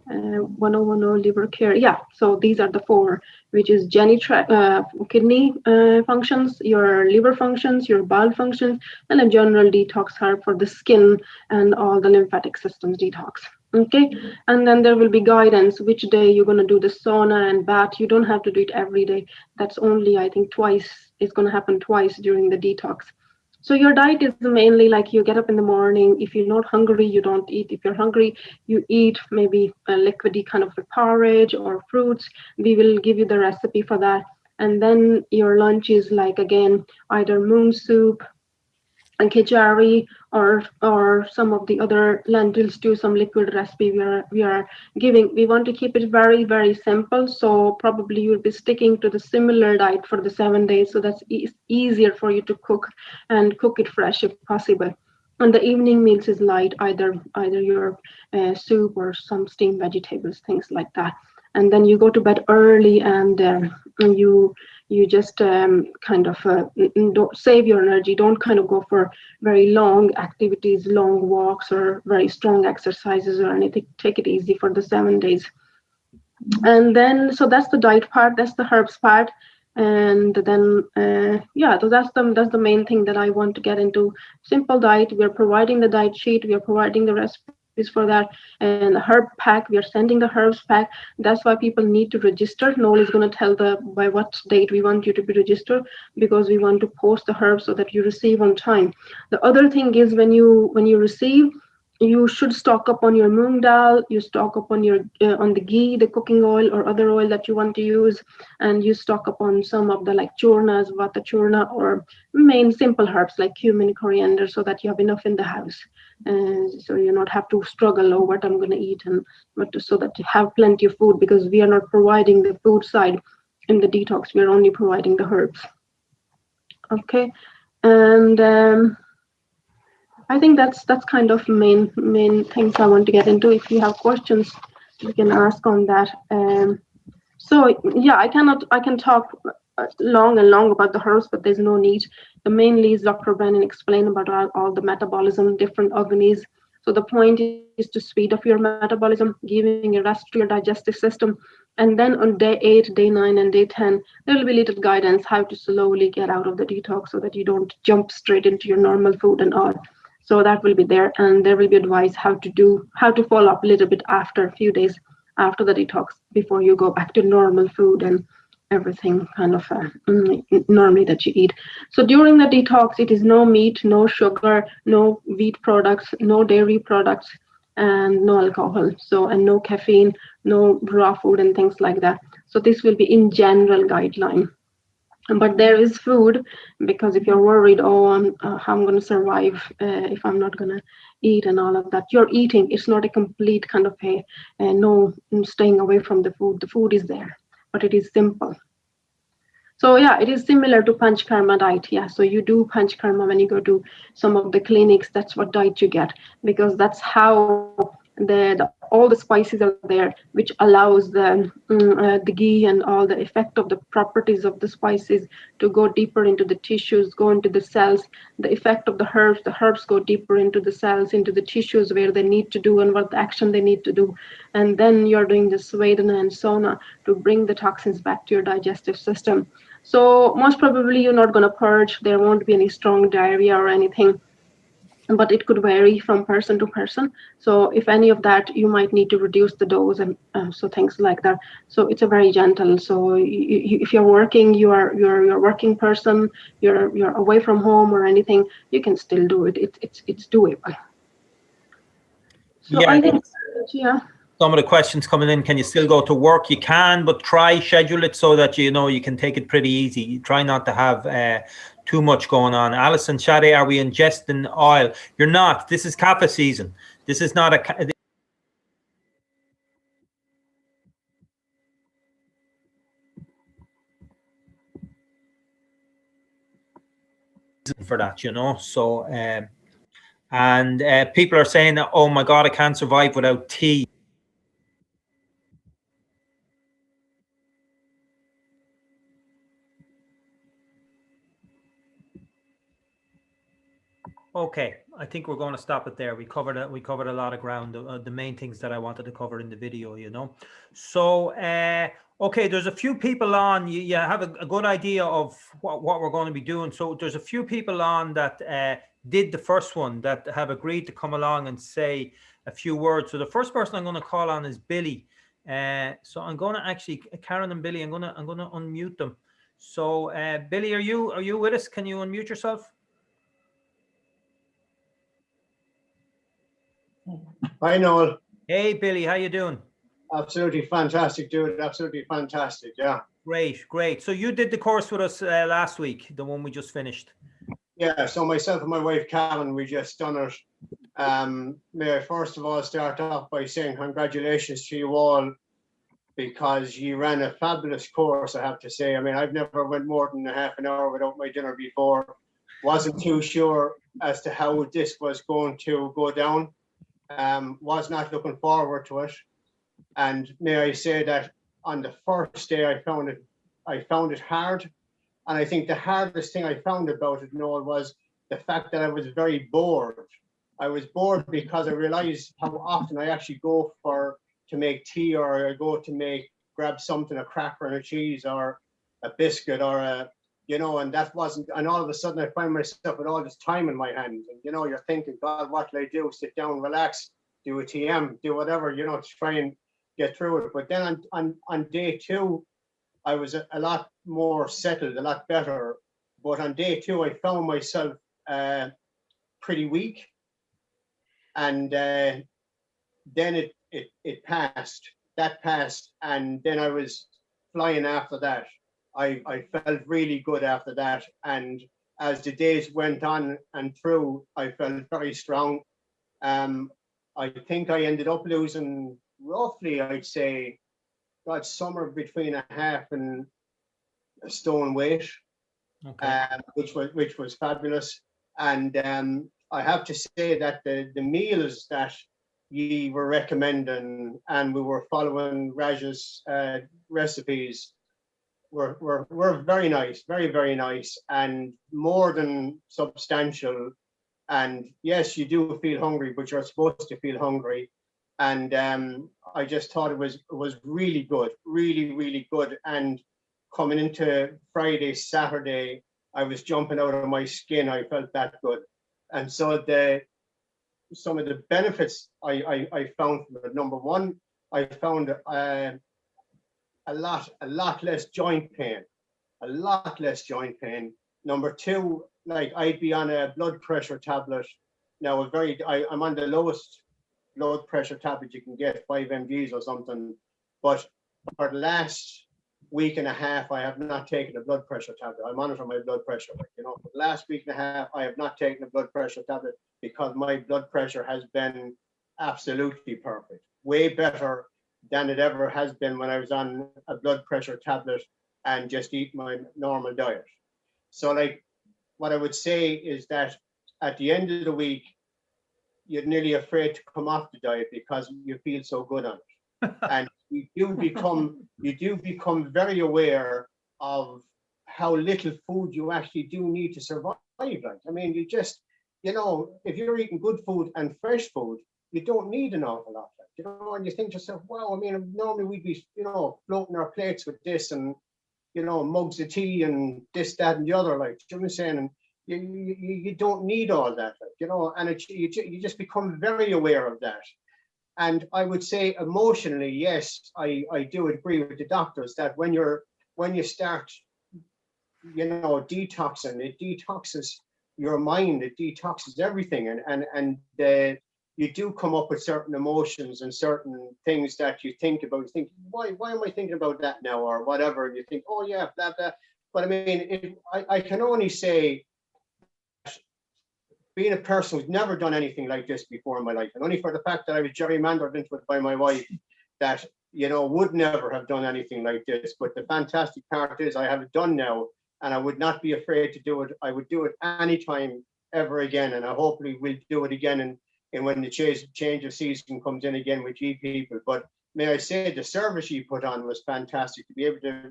1010 liver care. Yeah, so these are the 4, which is kidney functions, your liver functions, your bowel functions, and a general detox herb for the skin and all the lymphatic systems detox. Okay, and then there will be guidance which day you're going to do the sauna and bath. You don't have to do it every day. That's only, I think, twice. It's going to happen twice during the detox. So your diet is mainly like you get up in the morning. If you're not hungry, you don't eat. If you're hungry, you eat maybe a liquidy kind of a porridge or fruits. We will give you the recipe for that. And then your lunch is like, again, either moong soup and khichdi or some of the other lentil stew, some liquid recipe we are giving. We want to keep it very, very simple. So probably you'll be sticking to the similar diet for the 7 days. So that's easier for you to cook and cook it fresh if possible. And the evening meals is light, either your soup or some steamed vegetables, things like that. And then you go to bed early, and you just kind of don't save your energy. Don't kind of go for very long activities, long walks, or very strong exercises or anything. Take it easy for the 7 days. And then, so that's the diet part. That's the herbs part. And then, so that's the main thing that I want to get into. Simple diet. We are providing the diet sheet. We are providing the recipes for that, and the herb pack. We are sending the herbs pack. That's why people need to register. Noel is going to tell by what date we want you to be registered, because we want to post the herbs so that you receive on time. The other thing is when you receive, you should stock up on your moong dal, you stock up on your on the ghee, the cooking oil or other oil that you want to use, and you stock up on some of the like churnas, vata churna, or main simple herbs like cumin, coriander, so that you have enough in the house. So you not have to struggle over what I'm going to eat, and so that you have plenty of food, because we are not providing the food side in the detox. We are only providing the herbs. Okay, and I think that's kind of main things I want to get into. If you have questions, you can ask on that. So yeah, I can talk long about the herbs, but there's no need. The mainly is Dr. Brennan explained about all the metabolism, different organs. So the point is to speed up your metabolism, giving a rest to your digestive system. And then on day 8, day 9, and day 10, there will be little guidance how to slowly get out of the detox so that you don't jump straight into your normal food and all. So that will be there, and there will be advice how to follow up a little bit after a few days after the detox, before you go back to normal food and everything kind of normally that you eat. So during the detox, it is no meat, no sugar, no wheat products, no dairy products, and no alcohol. So, and no caffeine, no raw food and things like that. So this will be in general guideline. But there is food, because if you're worried, oh, how I'm going to survive if I'm not going to eat and all of that, you're eating. It's not a complete kind of a no, staying away from the food. The food is there, but it is simple. So yeah, it is similar to Panchkarma diet. Yeah, so you do Panchkarma when you go to some of the clinics. That's what diet you get, because that's how all the spices are there, which allows the ghee and all the effect of the properties of the spices to go deeper into the tissues, go into the cells. The effect of the herbs go deeper into the cells, into the tissues where they need to do and what the action they need to do. And then you're doing the Svedana and sauna to bring the toxins back to your digestive system. So most probably you're not going to purge. There won't be any strong diarrhea or anything, but it could vary from person to person. So if any of that, you might need to reduce the dose, and so things like that. So it's a very gentle. So if you're working, you're a working person, you're away from home or anything, you can still do it. It's doable. So Yeah, I think, yeah. some of the questions coming in, can you still go to work? You can, but try schedule it so that you can take it pretty easy. Try not to have too much going on. Alison, Shade, are we ingesting oil? You're not. This is kapha season. This is not a for that, so and people are saying that, oh my god, I can't survive without tea. Okay, I think we're going to stop it there. We covered a lot of ground, the main things that I wanted to cover in the video, So, okay, there's a few people on. You have a good idea of what we're going to be doing. So there's a few people on that did the first one, that have agreed to come along and say a few words. So the first person I'm going to call on is Billy. So I'm going to actually, Karen and Billy, I'm going to unmute them. So Billy, are you with us? Can you unmute yourself? Hi, Noel. Hey, Billy, how you doing? Absolutely fantastic, dude. Absolutely fantastic. Yeah. Great. So you did the course with us last week, the one we just finished. Yeah. So myself and my wife, Karen, we just done it. May I first of all start off by saying congratulations to you all, because you ran a fabulous course, I have to say. I mean, I've never went more than a half an hour without my dinner before. Wasn't too sure as to how this was going to go down. Was not looking forward to it. And may I say that on the first day I found it hard. And I think the hardest thing I found about it, Noel, was the fact that I was very bored. I was bored because I realized how often I actually go to make tea, or I go to grab something, a cracker and a cheese or a biscuit or and that wasn't, and all of a sudden I find myself with all this time in my hands. And, you're thinking, God, what will I do? Sit down, relax, do a TM, do whatever, to try and get through it. But then on day two, I was a lot more settled, a lot better. But on day two, I found myself pretty weak. And then it passed. That passed. And then I was flying after that. I felt really good after that. And as the days went on and through, I felt very strong. I think I ended up losing roughly, I'd say, somewhere between a half and a stone weight, okay. which was fabulous. And I have to say that the meals that you were recommending and we were following Raj's recipes were very nice, very, very nice, and more than substantial. And yes, you do feel hungry, but you're supposed to feel hungry. And I just thought it was really good, really, really good. And coming into Friday, Saturday, I was jumping out of my skin. I felt that good. And so some of the benefits I found from it. Number one, I found a lot less joint pain, a lot less joint pain. Number two, like I'd be on a blood pressure tablet now. I'm on the lowest blood pressure tablet you can get, 5 mgs or something. But for the last week and a half, I have not taken a blood pressure tablet. I monitor my blood pressure. You know, for the last week and a half, I have not taken a blood pressure tablet because my blood pressure has been absolutely perfect, way better than it ever has been when I was on a blood pressure tablet and just eat my normal diet. So, like, what I would say is that at the end of the week, you're nearly afraid to come off the diet because you feel so good on it. And you do become very aware of how little food you actually do need to survive. Like, I mean, you just, you know, if you're eating good food and fresh food, you don't need an awful lot. Like, you know, and you think to yourself, wow, I mean, normally we'd be, you know, floating our plates with this and, you know, mugs of tea and this, that, and the other, like, you know what I'm saying? And you don't need all that, like, you know, and you just become very aware of that. And I would say emotionally, yes, I do agree with the doctors that when you start, you know, detoxing, it detoxes your mind, it detoxes everything, and you do come up with certain emotions and certain things that you think about. You think, why am I thinking about that now, or whatever? And you think, oh yeah, blah blah. But I mean, I can only say, being a person who's never done anything like this before in my life, and only for the fact that I was gerrymandered into it by my wife, that, you know, would never have done anything like this. But the fantastic part is I have it done now, and I would not be afraid to do it. I would do it anytime ever again, and I hopefully will do it again and when the change of season comes in again with you people. But may I say, the service you put on was fantastic, to be able to,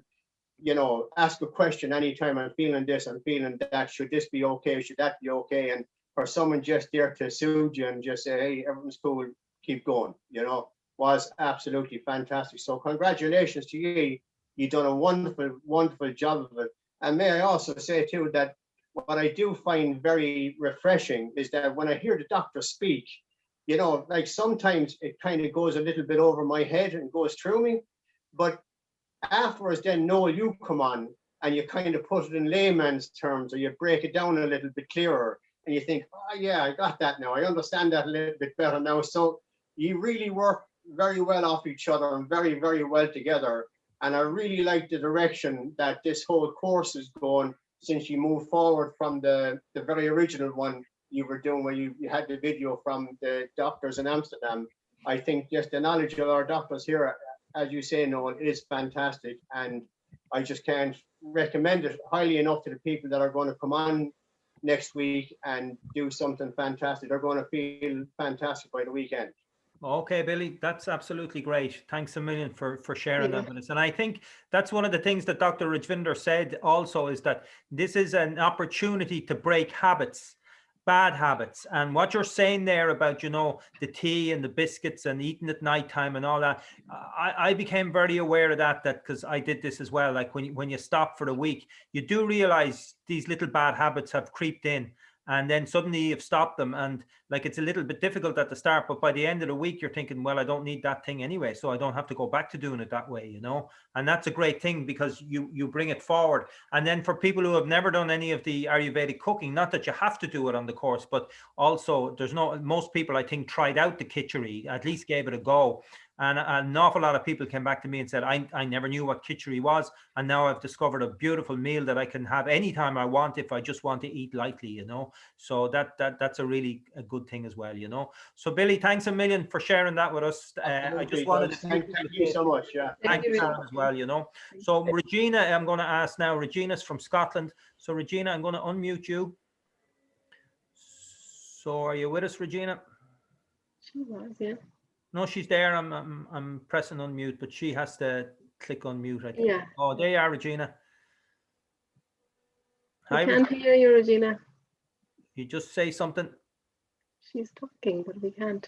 you know, ask a question anytime I'm feeling this, I'm feeling that, should this be okay, should that be okay, and for someone just there to soothe you and just say, hey, everyone's cool, keep going, you know, was absolutely fantastic. So congratulations to you. You've done a wonderful, wonderful job of it. And may I also say too that what I do find very refreshing is that when I hear the doctor speak, you know, like sometimes it kind of goes a little bit over my head and goes through me, but afterwards then, Noel, you come on and you kind of put it in layman's terms, or you break it down a little bit clearer, and you think, oh yeah, I got that now, I understand that a little bit better now. So you really work very well off each other and very, very well together. And I really like the direction that this whole course is going, since you moved forward from the very original one you were doing, where you had the video from the doctors in Amsterdam. I think just the knowledge of our doctors here, as you say, Noel, is fantastic. And I just can't recommend it highly enough to the people that are going to come on next week and do something fantastic. They're going to feel fantastic by the weekend. Okay, Billy, that's absolutely great. Thanks a million for sharing that with us. And I think that's one of the things that Dr. Rajvinder said also, is that this is an opportunity to break habits, bad habits. And what you're saying there about, you know, the tea and the biscuits and eating at nighttime and all that, I became very aware of that because I did this as well. Like when you stop for a week, you do realize these little bad habits have creeped in. And then suddenly you've stopped them, and like it's a little bit difficult at the start, but by the end of the week you're thinking, well, I don't need that thing anyway, so I don't have to go back to doing it that way, you know. And that's a great thing because you bring it forward. And then for people who have never done any of the Ayurvedic cooking, not that you have to do it on the course, but also most people I think tried out the khichdi, at least gave it a go. And an awful lot of people came back to me and said, I never knew what khichdi was. And now I've discovered a beautiful meal that I can have anytime I want, if I just want to eat lightly, you know. So that's a really a good thing as well, you know. So Billy, thanks a million for sharing that with us. I just wanted to thank you so much. Yeah. Thank you, Sharon, as well, you know. So Regina, I'm going to ask now. Regina's from Scotland. So Regina, I'm going to unmute you. So are you with us, Regina? She was, yeah. No, she's there. I'm pressing unmute, but she has to click unmute, I think. Yeah. Oh, there you are, Regina. I can't hear you, Regina. You just say something. She's talking, but we can't.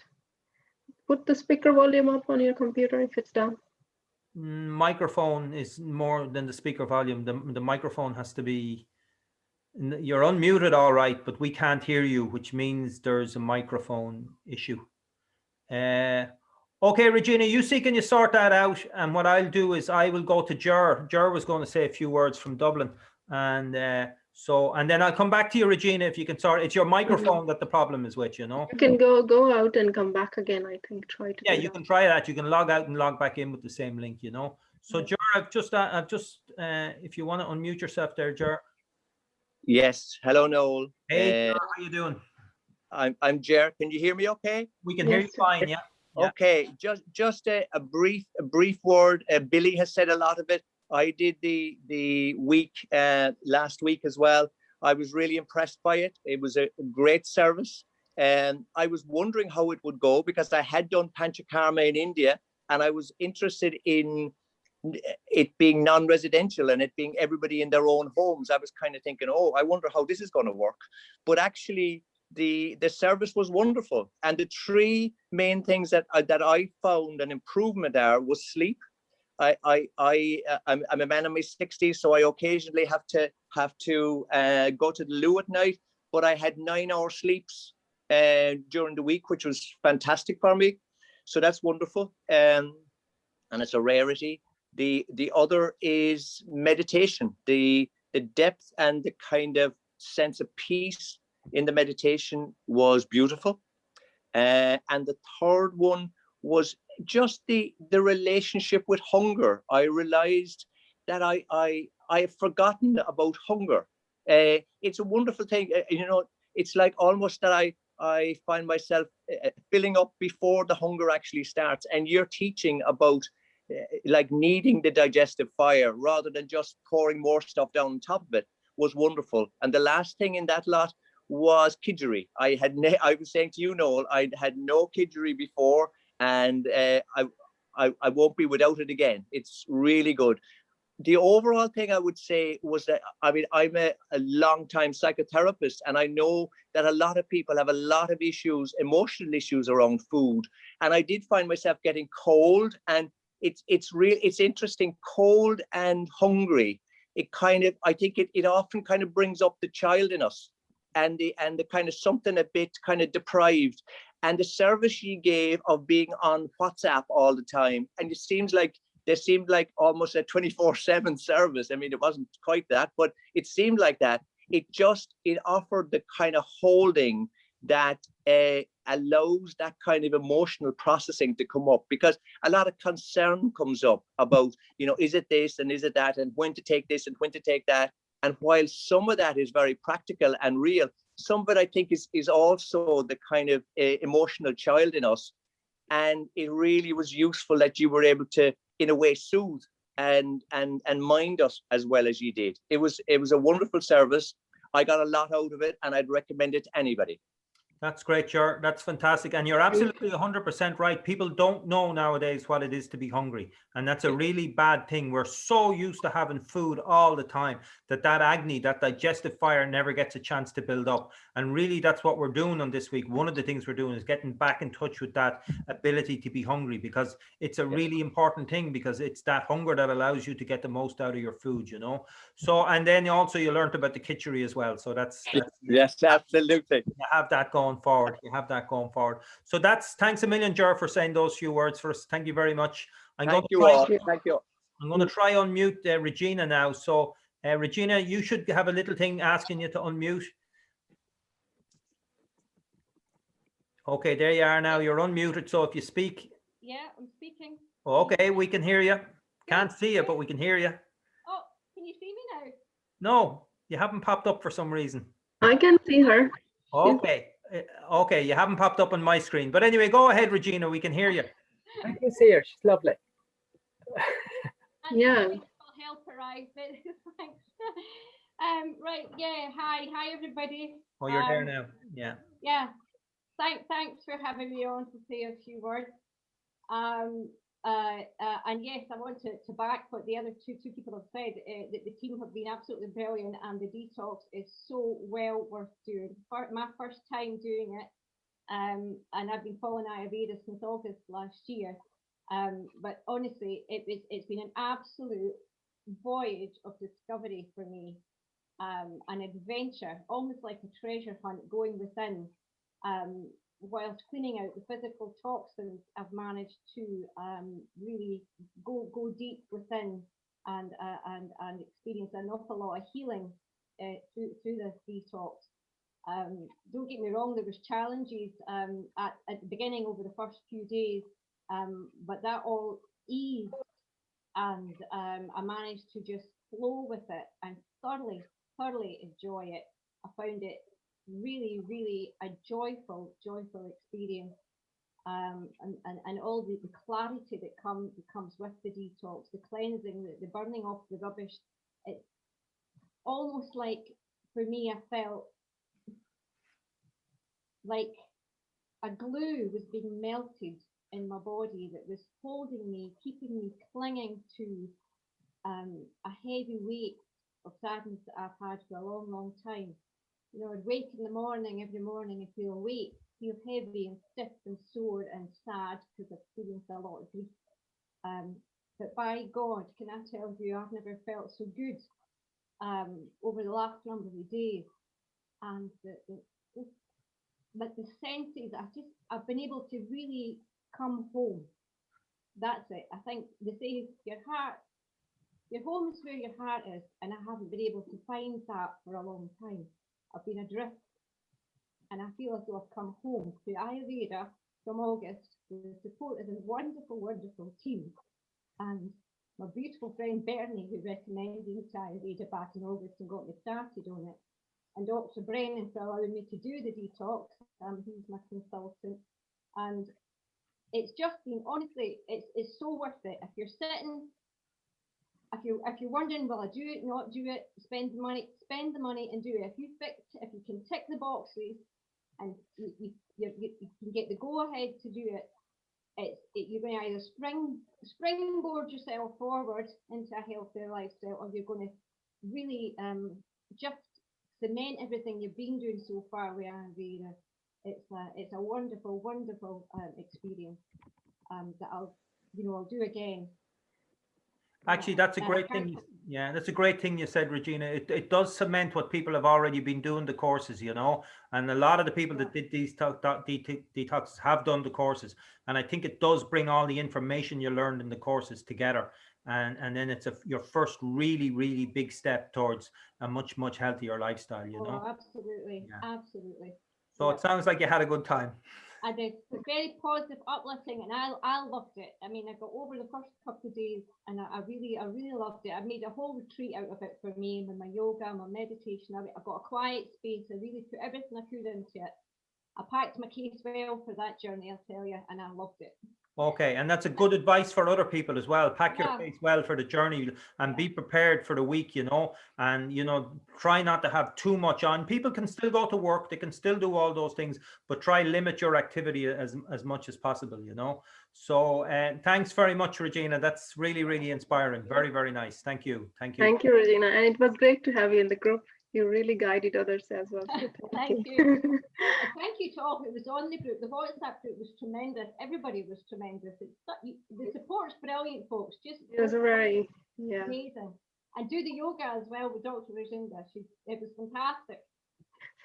Put the speaker volume up on your computer if it's down. Microphone is more than the speaker volume. The microphone has to be. You're unmuted, all right, but we can't hear you, which means there's a microphone issue. Okay, Regina, you see, can you sort that out? And what I'll do is I will go to Ger. Ger was going to say a few words from Dublin, and then I'll come back to you, Regina, if you can sort. It's your microphone that the problem is with, you know. You can go out and come back again. I think try to. Yeah, you can try that. You can log out and log back in with the same link, you know. So, Ger, I've just, if you want to unmute yourself there, Ger. Yes. Hello, Noel. Hey, Ger, how you doing? I'm Jer. Can you hear me okay? We can hear you Yes. fine, yeah. Yeah. Okay. Just a brief word. Billy has said a lot of it. I did the week last week as well. I was really impressed by it. It was a great service. And I was wondering how it would go because I had done Panchakarma in India and I was interested in it being non-residential and it being everybody in their own homes. I was kind of thinking, oh, I wonder how this is going to work. But actually, the service was wonderful. And the three main things that I found an improvement there was sleep. I'm a man in my 60s, so I occasionally have to go to the loo at night. But I had 9-hour sleeps during the week, which was fantastic for me. So that's wonderful, and it's a rarity. The other is meditation. The depth and the kind of sense of peace in the meditation was beautiful. And the third one was just the relationship with hunger. I realized that I have forgotten about hunger. It's a wonderful thing. It's like almost that I find myself filling up before the hunger actually starts. And you're teaching about like needing the digestive fire rather than just pouring more stuff down on top of it was wonderful. And the last thing in that lot was kidgery. I was saying to you, Noel, I had no kidgery before, and I won't be without it again. It's really good. The overall thing I would say was that, I mean, I'm a long-time psychotherapist, and I know that a lot of people have a lot of issues, emotional issues around food. And I did find myself getting cold, and it's interesting, cold and hungry. It kind of, I think it often kind of brings up the child in us and the kind of something a bit kind of deprived. And the service she gave of being on WhatsApp all the time, and there seemed like almost a 24/7 service. I mean, it wasn't quite that, but it seemed like that. It offered the kind of holding that allows that kind of emotional processing to come up, because a lot of concern comes up about, is it this and is it that, and when to take this and when to take that. And while some of that is very practical and real, some of it I think is also the kind of emotional child in us. And it really was useful that you were able to, in a way, soothe and mind us as well as you did. It was a wonderful service. I got a lot out of it, and I'd recommend it to anybody. That's great, Ger. That's fantastic. And you're absolutely 100% right. People don't know nowadays what it is to be hungry. And that's a really bad thing. We're so used to having food all the time that agony, that digestive fire never gets a chance to build up. And really, that's what we're doing on this week. One of the things we're doing is getting back in touch with that ability to be hungry, because it's a really important thing, because it's that hunger that allows you to get the most out of your food, So, and then also you learned about the kitchery as well. So that's yes, absolutely. You have that going forward. So thanks a million, Ger, for saying those few words for us. Thank you very much. Thank you all. I'm going to try unmute Regina now. So Regina, you should have a little thing asking you to unmute. Okay, there you are now. You're unmuted. So if you speak. Yeah, I'm speaking. Okay, we can hear you. Can't see you, but we can hear you. Oh, can you see me now? No, you haven't popped up for some reason. I can see her. Okay. Okay, you haven't popped up on my screen. But anyway, go ahead, Regina. We can hear you. I can see her. She's lovely. Yeah. I'll help her out. Thanks. Right. Yeah. Hi, everybody. Oh, you're there now. Yeah. Yeah. Thanks for having me on to say a few words. And yes, I want to back what the other two people have said. That the team have been absolutely brilliant, and the detox is so well worth doing. My first time doing it, and I've been following Ayurveda since August last year. But honestly, it's been an absolute voyage of discovery for me, an adventure, almost like a treasure hunt, going within. Whilst cleaning out the physical toxins, I've managed to really go deep within and experience an awful lot of healing through this detox. Don't get me wrong, there was challenges at the beginning over the first few days, but that all eased and I managed to just flow with it and thoroughly enjoy it. I found it really a joyful experience, and all the clarity that comes with the detox, the cleansing, the burning off the rubbish. It's almost like, for me, I felt like a glue was being melted in my body that was holding me, keeping me clinging to a heavy weight of sadness that I've had for a long time. You know, I'd wake in the morning, every morning, and feel weight, feel heavy and stiff and sore and sad because I've experienced a lot of grief. But by God, can I tell you, I've never felt so good over the last number of days. And but the senses, I've been able to really come home. That's it. I think they say your home is where your heart is, and I haven't been able to find that for a long time. I've been adrift, and I feel as though I've come home to Ayurveda from August with the support of a wonderful team, and my beautiful friend Bernie, who recommended me to Ayurveda back in August and got me started on it, and Dr. Brennan for allowing me to do the detox. He's my consultant, and it's just been, honestly, it's so worth it. If you're sitting, if you're wondering, will I do it, not do it, spend the money and do it. If you can tick the boxes and you can get the go ahead to do it, you're going to either springboard yourself forward into a healthier lifestyle, or you're going to really just cement everything you've been doing so far with Ayurveda. It's a wonderful experience that I'll do again. Actually, that's a great thing. Yeah, that's a great thing you said, Regina. It does cement what people have already been doing, the courses, and a lot of the people that did these detoxes have done the courses. And I think it does bring all the information you learned in the courses together. And then it's your first really big step towards a much healthier lifestyle, Oh, absolutely. Yeah. Absolutely. So it sounds like you had a good time. I did. Very positive, uplifting, and I loved it. I mean, I got over the first couple of days, and I really loved it. I made a whole retreat out of it for me, with my yoga, my meditation. I got a quiet space. I really put everything I could into it. I packed my case well for that journey, I'll tell you, and I loved it. Okay, and that's a good advice for other people as well. Pack your case well for the journey and be prepared for the week, and try not to have too much on. People can still go to work, they can still do all those things, but try limit your activity as much as possible, So thanks very much, Regina. That's really inspiring. Very nice. Thank you. Thank you, Regina. And it was great to have you in the group. You really guided others as well. So thank you. Thank you to all who was on the group. The WhatsApp group was tremendous. Everybody was tremendous. The support's brilliant, folks. It was very amazing. And do the yoga as well with Dr. Regina. It was fantastic.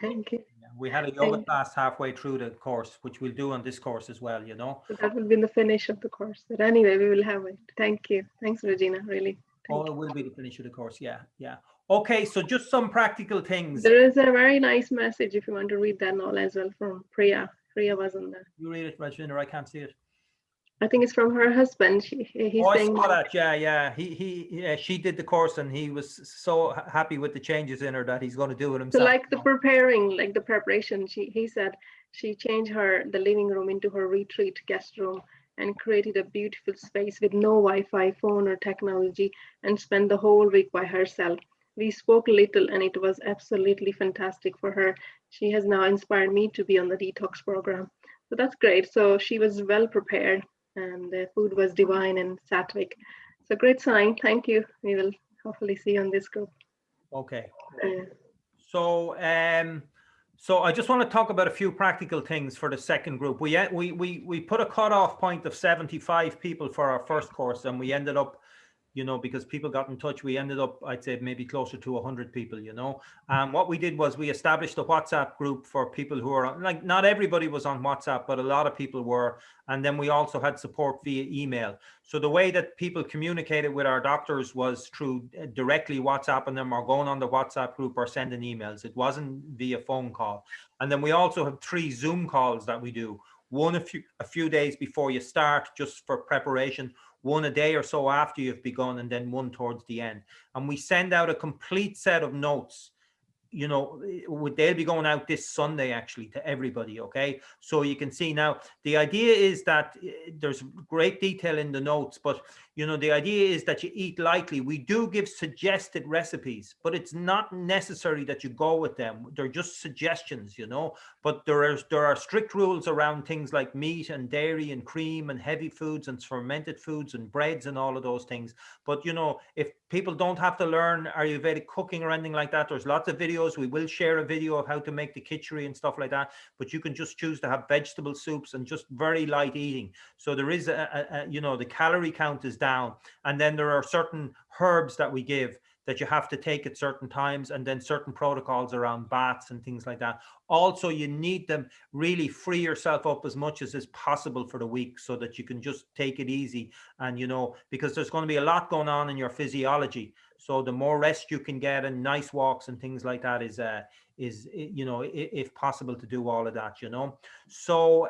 Thank you. Yeah, we had a yoga class halfway through the course, which we'll do on this course as well, So that will be the finish of the course. But anyway, we will have it. Thank you. Thanks, Regina. Really. It will be the finish of the course. Yeah. Okay, so just some practical things. There is a very nice message if you want to read that now as well from Priya. Priya was on there. You read it, Regina, I can't see it. I think it's from her husband. He's saying I saw that. Yeah. She did the course and he was so happy with the changes in her that he's going to do it himself. So like the preparation, he said she changed the living room into her retreat guest room and created a beautiful space with no Wi-Fi, phone or technology, and spent the whole week by herself. We spoke little and it was absolutely fantastic for her. She has now inspired me to be on the detox program. So that's great. So she was well prepared and the food was divine and sattvic. So great sign. Thank you. We will hopefully see you on this group. Okay. So I just want to talk about a few practical things for the second group. We put a cutoff point of 75 people for our first course, and we ended up, because people got in touch, we ended up, I'd say, maybe closer to 100 people, And what we did was we established a WhatsApp group for people who are, like, not everybody was on WhatsApp, but a lot of people were. And then we also had support via email. So the way that people communicated with our doctors was through directly WhatsApping them or going on the WhatsApp group or sending emails. It wasn't via phone call. And then we also have 3 Zoom calls that we do. one a few days before you start, just for preparation, one a day or so after you've begun, and then one towards the end. And we send out a complete set of notes. You know, they'll be going out this Sunday actually to everybody. Okay, so you can see now, the idea is that there's great detail in the notes, but you know, the idea is that you eat lightly. We do give suggested recipes, but it's not necessary that you go with them. They're just suggestions, you know, but there are strict rules around things like meat and dairy and cream and heavy foods and fermented foods and breads and all of those things. But you know, if people don't have to learn Ayurvedic cooking or anything like that, there's lots of videos. We will share a video of how to make the khichdi and stuff like that, but you can just choose to have vegetable soups and just very light eating. So there is you know, the calorie count is down, and then there are certain herbs that we give that you have to take at certain times, and then certain protocols around baths and things like that. Also, you need them really free yourself up as much as is possible for the week, so that you can just take it easy. And you know, because there's going to be a lot going on in your physiology, so the more rest you can get and nice walks and things like that is you know, if possible, to do all of that, you know. So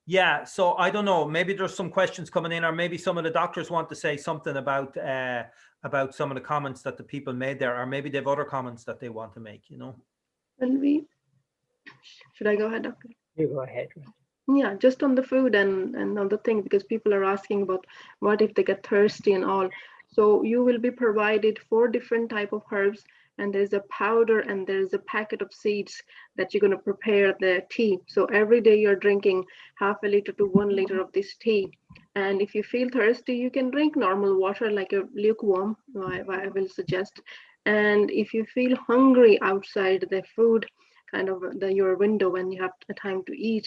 yeah, so I don't know, maybe there's some questions coming in, or maybe some of the doctors want to say something about some of the comments that the people made there, or maybe they have other comments that they want to make, you know. Should I go ahead, Doctor? You go ahead. Yeah, just on the food and on the thing, because people are asking about what if they get thirsty and all. So you will be provided 4 different type of herbs, and there's a powder and there's a packet of seeds that you're going to prepare the tea. So every day you're drinking half a liter to 1 liter of this tea. And if you feel thirsty, you can drink normal water, like a lukewarm, I will suggest. And if you feel hungry outside the food, kind of your window when you have time to eat,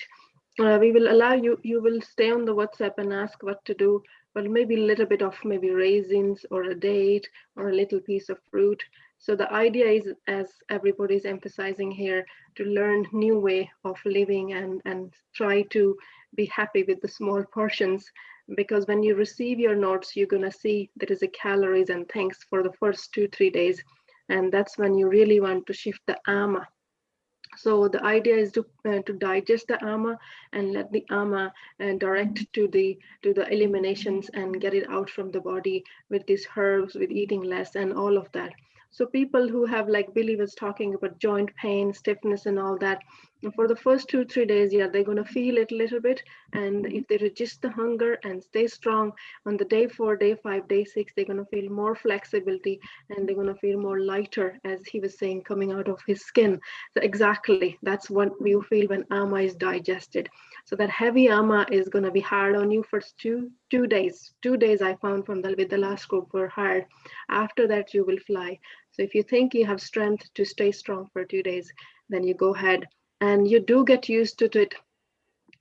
we will allow you will stay on the WhatsApp and ask what to do, but maybe a little bit of maybe raisins or a date or a little piece of fruit. So the idea is, as everybody's emphasizing here, to learn new way of living and try to be happy with the small portions, because when you receive your notes, you're gonna see there is a calories and things for the first 2-3 days, and that's when you really want to shift the ama. So the idea is to digest the ama and let the ama direct to the eliminations and get it out from the body with these herbs, with eating less and all of that. So people who have, like Billy was talking about, joint pain, stiffness and all that, for the first 2-3 days, yeah, they're going to feel it a little bit. And if they resist the hunger and stay strong, on the day 4, day 5, day 6, they're going to feel more flexibility and they're going to feel more lighter, as he was saying, coming out of his skin. So exactly, that's what you feel when ama is digested. So that heavy ama is going to be hard on you for two days. 2 days I found with the last group were hard. After that, you will fly. So if you think you have strength to stay strong for 2 days, then you go ahead. And you do get used to it.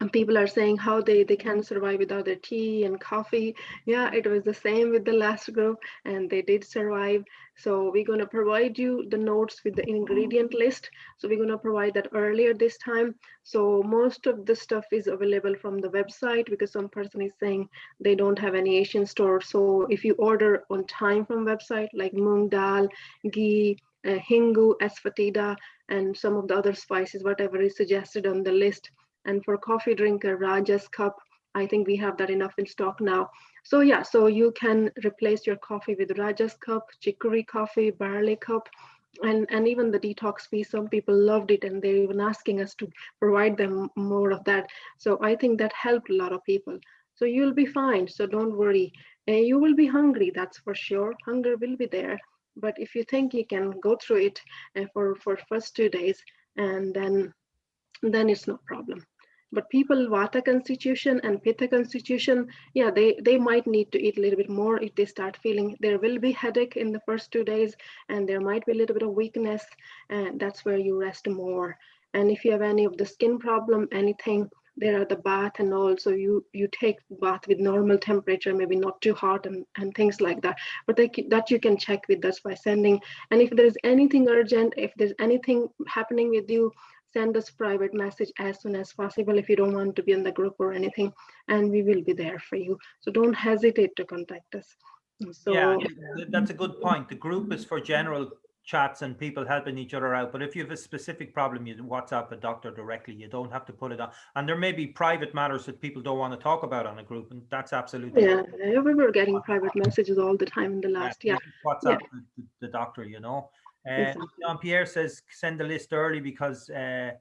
And people are saying how they can survive without their tea and coffee. Yeah, it was the same with the last group, and they did survive. So we're going to provide you the notes with the ingredient list. So we're going to provide that earlier this time. So most of the stuff is available from the website, because some person is saying they don't have any Asian store. So if you order on time from website, like moong dal, ghee, hingu, asafoetida, and some of the other spices, whatever is suggested on the list. And for coffee drinker, Raja's cup, I think we have that enough in stock now. So yeah, so you can replace your coffee with Raja's cup, chicory coffee, barley cup, and even the detox piece. Some people loved it and they're even asking us to provide them more of that. So I think that helped a lot of people. So you'll be fine, so don't worry. You will be hungry, that's for sure. Hunger will be there. But if you think you can go through it for first 2 days, and then it's no problem. But people Vata constitution and Pitta constitution, yeah, they might need to eat a little bit more if they start feeling. There will be headache in the first 2 days, and there might be a little bit of weakness, and that's where you rest more. And if you have any of the skin problem, anything, there are the bath and all. So you take bath with normal temperature, maybe not too hot and things like that. But that you can check with us by sending. And if there is anything urgent, if there's anything happening with you, send us private message as soon as possible if you don't want to be in the group or anything, and we will be there for you. So don't hesitate to contact us. So yeah, that's a good point. The group is for general chats and people helping each other out. But if you have a specific problem, you WhatsApp a doctor directly. You don't have to put it on. And there may be private matters that people don't want to talk about on a group, and that's absolutely Yeah, we were getting private messages all the time in the last. Yeah, WhatsApp the doctor, you know. exactly. Jean-Pierre says send the list early because it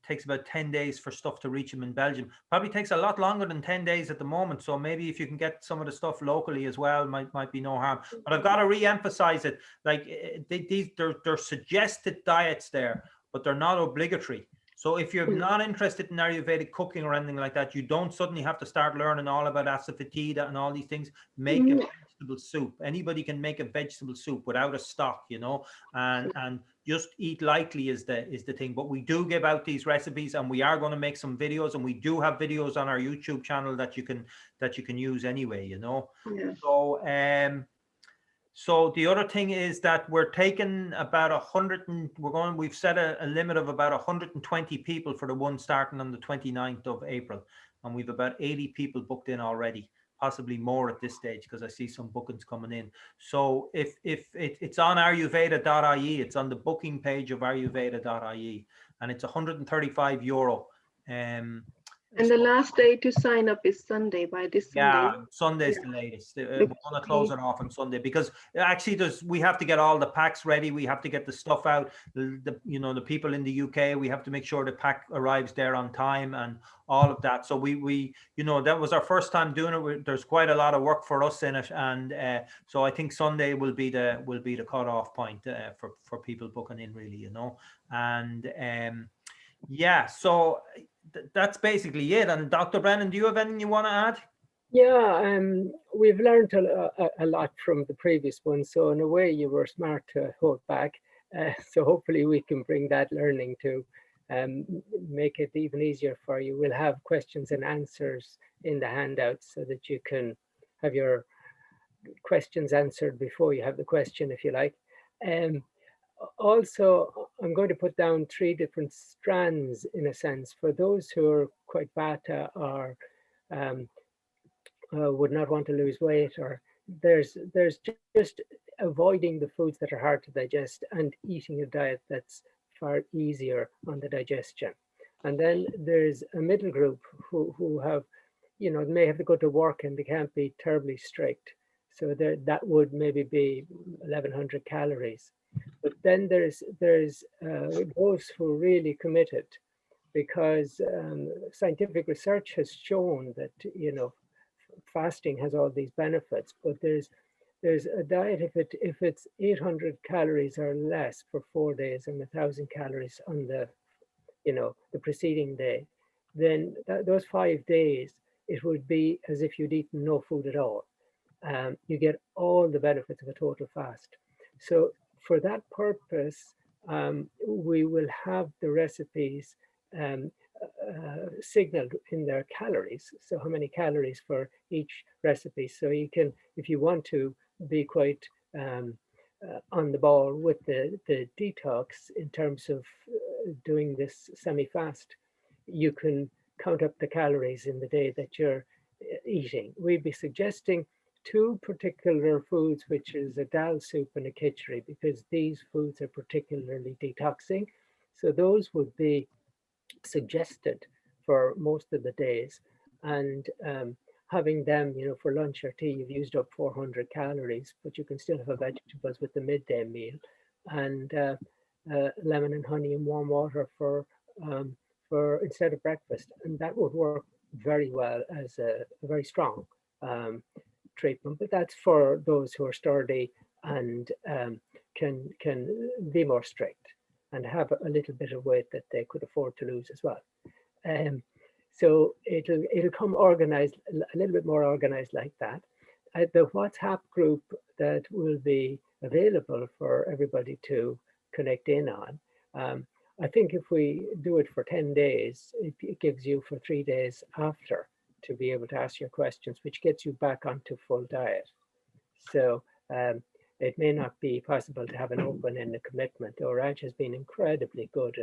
takes about 10 days for stuff to reach him in Belgium. Probably takes a lot longer than 10 days at the moment. So maybe if you can get some of the stuff locally as well, might be no harm. But I've got to re-emphasize it. Like they're suggested diets there, but they're not obligatory. So if you're not interested in Ayurvedic cooking or anything like that, you don't suddenly have to start learning all about asafoetida and all these things. Make a vegetable soup. Anybody can make a vegetable soup without a stock, you know, and just eat lightly is the thing. But we do give out these recipes, and we are going to make some videos, and we do have videos on our YouTube channel that you can use anyway, you know. Yeah. So the other thing is that we're taking about 100 and we've set a limit of about 120 people for the one starting on the 29th of April. And we've about 80 people booked in already, possibly more at this stage, because I see some bookings coming in. So if it's on ayurveda.ie, it's on the booking page of ayurveda.ie, and it's €135. And the last day to sign up is Sunday, by this Sunday. Yeah, Sunday's the latest. We're going to close it off on Sunday because actually we have to get all the packs ready. We have to get the stuff out. The people in the UK, we have to make sure the pack arrives there on time and all of that. So we that was our first time doing it. There's quite a lot of work for us in it, and so I think Sunday will be the cutoff point for people booking in, really, you know. And yeah, so that's basically it. And Dr. Brennan, do you have anything you want to add? Yeah, we've learned a lot from the previous one. So in a way, you were smart to hold back. So hopefully we can bring that learning to make it even easier for you. We'll have questions and answers in the handouts so that you can have your questions answered before you have the question, if you like. Also, I'm going to put down 3 different strands, in a sense, for those who are quite vata or would not want to lose weight, or there's just avoiding the foods that are hard to digest and eating a diet that's far easier on the digestion. And then there's a middle group who have, may have to go to work and they can't be terribly strict. So that would maybe be 1,100 calories. But then there's those who are really committed, because scientific research has shown that fasting has all these benefits. But there's a diet, if it's 800 calories or less for 4 days and 1,000 calories on the preceding day, then those 5 days it would be as if you'd eaten no food at all. You get all the benefits of a total fast. So for that purpose, we will have the recipes signaled in their calories. So how many calories for each recipe. So you can, if you want to be quite on the ball with the detox in terms of doing this semi-fast, you can count up the calories in the day that you're eating. We'd be suggesting 2 particular foods, which is a dal soup and a khichdi, because these foods are particularly detoxing. So those would be suggested for most of the days. And having them, for lunch or tea, you've used up 400 calories, but you can still have vegetables with the midday meal, and lemon and honey and warm water for instead of breakfast. And that would work very well as a very strong treatment. But that's for those who are sturdy and can be more strict and have a little bit of weight that they could afford to lose as well. So it'll come organized, a little bit more organized like that. The WhatsApp group that will be available for everybody to connect in on, I think if we do it for 10 days, it gives you for 3 days after to be able to ask your questions, which gets you back onto full diet. So it may not be possible to have an open-ended commitment. Raj has been incredibly good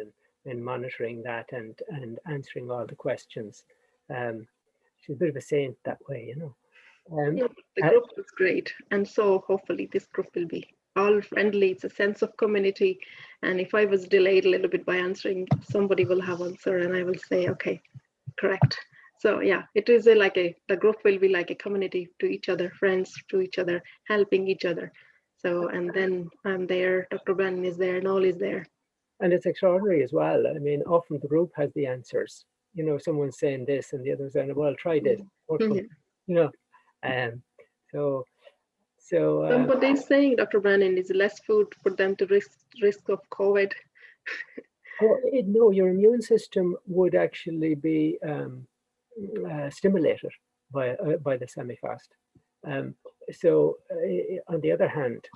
in monitoring that and answering all the questions. She's a bit of a saint that way, Yeah, the group was great, and so hopefully this group will be all friendly. It's a sense of community. And if I was delayed a little bit by answering, somebody will have answer and I will say, okay, correct. So yeah, it is the group will be like a community to each other, friends to each other, helping each other. So, and then I'm there, Dr. Brandon is there, Noel is there. And it's extraordinary as well. I mean, often the group has the answers. You know, someone's saying this and the other's saying, well, try this. You know, so somebody's saying, Dr. Brandon, is less food for them to risk of COVID. No, your immune system would actually be stimulated by the semi-fast. So on the other hand,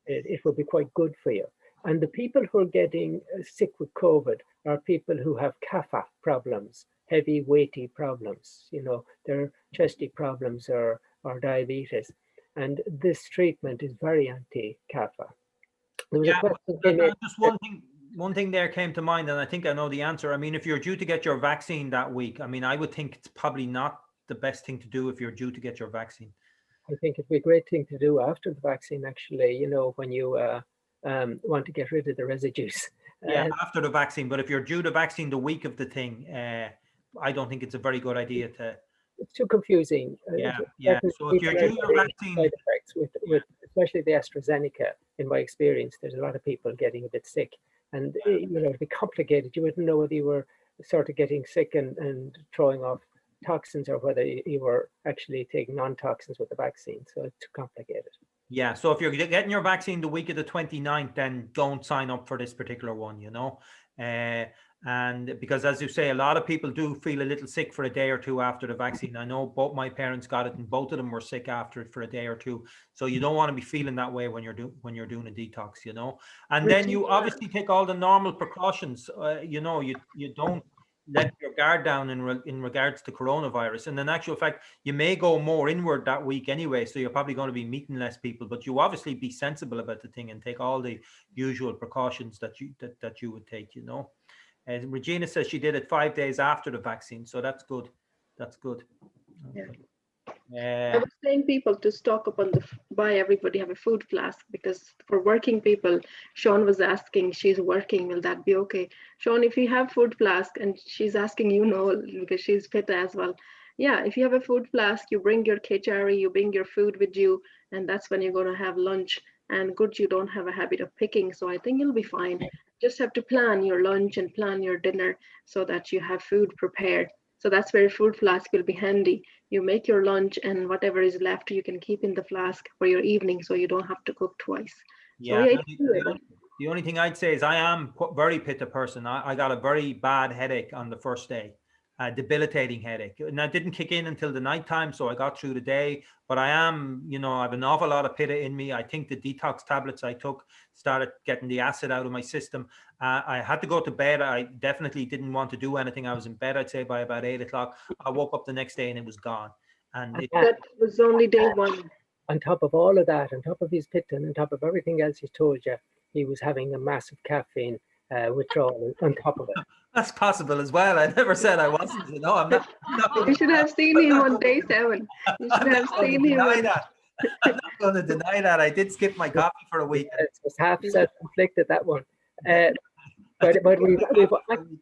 it would be quite good for you. And the people who are getting sick with COVID are people who have kapha problems, heavy, weighty problems, you know, their chesty problems or diabetes. And this treatment is very anti-kapha. There was a question just one thing there came to mind, and I think I know the answer. I mean, if you're due to get your vaccine that week, I mean, I would think it's probably not the best thing to do if you're due to get your vaccine. I think it'd be a great thing to do after the vaccine, actually, you know, when you want to get rid of the residues. Yeah, after the vaccine. But if you're due the vaccine the week of the thing, I don't think it's a very good idea to. It's too confusing. Yeah. So if you're due your vaccine, side effects with especially the AstraZeneca, in my experience, there's a lot of people getting a bit sick, and you know, it'd be complicated. You wouldn't know whether you were sort of getting sick and throwing off toxins or whether you were actually taking non-toxins with the vaccine. So it's too complicated. Yeah. So if you're getting your vaccine the week of the 29th, then don't sign up for this particular one, you know. And because, as you say, a lot of people do feel a little sick for a day or two after the vaccine. I know both my parents got it and both of them were sick after it for a day or two. So you don't want to be feeling that way when you're doing a detox, you know. And then you obviously take all the normal precautions. You know, you don't let your guard down in regards to coronavirus. And in actual fact, you may go more inward that week anyway. So you're probably going to be meeting less people, but you obviously be sensible about the thing and take all the usual precautions that you would take, you know. Regina says she did it 5 days after the vaccine, so that's good. That's good. Okay. I was saying people to stock up on buy everybody have a food flask, because for working people, Sean was asking, she's working, will that be okay? Sean, if you have food flask, and she's asking, you know, because she's fit as well. Yeah, if you have a food flask, you bring your kechari, you bring your food with you, and that's when you're going to have lunch. And good, you don't have a habit of picking, so I think you'll be fine. Just have to plan your lunch and plan your dinner so that you have food prepared. So that's where food flask will be handy. You make your lunch and whatever is left, you can keep in the flask for your evening, so you don't have to cook twice. Yeah, so, the only thing I'd say is I am very pitta person. I got a very bad headache on the first day. Debilitating headache, and that didn't kick in until the nighttime, so I got through the day. But I am, you know, I have an awful lot of pitta in me. I think the detox tablets I took started getting the acid out of my system. I had to go to bed. I definitely didn't want to do anything. I was in bed, I'd say, by about 8 o'clock. I woke up the next day and it was gone. And that was only day one. On top of all of that, on top of his pitta, and on top of everything else he's told you, he was having a massive caffeine withdrawal on top of it. That's possible as well. I never said I wasn't, you know. I'm not You should have seen him on day 7. You should have seen him. I'm not going to deny that. I did skip my coffee for a week. It was half self-inflicted, that one. But we've on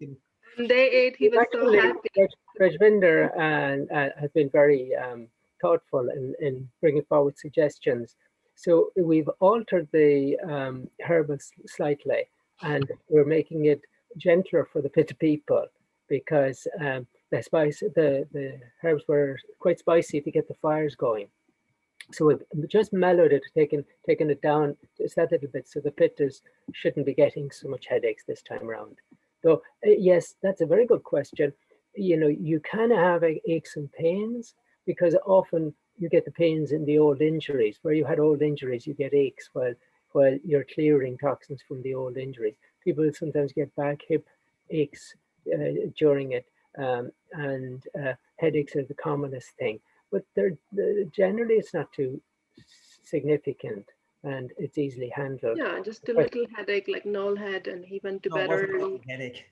day 8, he was so happy. Rajvinder has been very thoughtful in bringing forward suggestions. So we've altered the herbals slightly, and we're making it gentler for the pitta people, because the herbs were quite spicy to get the fires going. So we've just mellowed it, taken it down just that little bit, so the pittas shouldn't be getting so much headaches this time around. So yes, that's a very good question. You know, you can have aches and pains, because often you get the pains in the old injuries. Where you had old injuries, you get aches while you're clearing toxins from the old injuries. People sometimes get back, hip aches during it, and headaches are the commonest thing. But generally it's not too significant, and it's easily handled. Yeah, just a little headache like Noel had, and he went to bed early. Headache.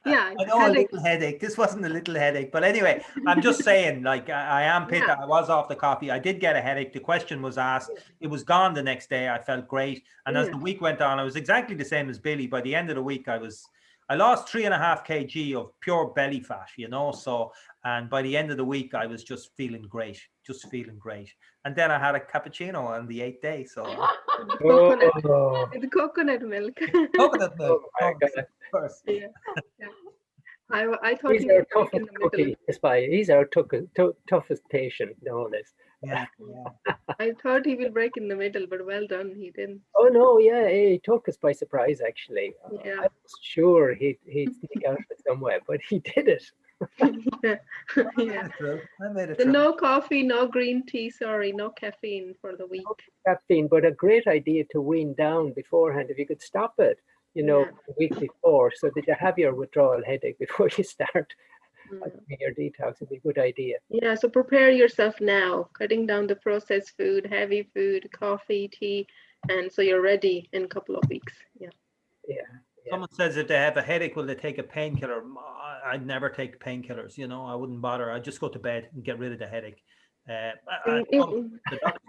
Yeah, I know a headache. little headache. This wasn't a little headache, but anyway, I'm just saying, like, I am Peter. Yeah. I was off the coffee. I did get a headache. The question was asked. It was gone the next day. I felt great. And as Yeah. the week went on, I was exactly the same as Billy. By the end of the week, I lost 3.5 kg of pure belly fat, you know. So, and by the end of the week, I was just feeling great, just feeling great. And then I had a cappuccino on the 8th day. So, Coconut, Oh, with coconut milk. coconut milk. oh my God. Of course. Yeah. Yeah. I thought He's he our would break in toughest the middle. cookie, Spy. He's our toughest patient in all this. Yeah. I thought he will break in the middle, but well done, he didn't. Oh no, yeah, he took us by surprise actually. Yeah. I was sure he'd sneak out of it somewhere, but he did it. Yeah. I made Yeah. it through. I made it The through. no coffee, no green tea, sorry, no caffeine for the week. Caffeine, but a great idea to wean down beforehand if you could stop it, you know, Yeah. the week before, so that you have your withdrawal headache before you start your detox. Would be a good idea. Yeah, so prepare yourself now, cutting down the processed food, heavy food, coffee, tea, and so you're ready in a couple of weeks. Yeah. Yeah. Someone says if they have a headache, will they take a painkiller? I'd never take painkillers. You know, I wouldn't bother. I'd just go to bed and get rid of the headache. The doctors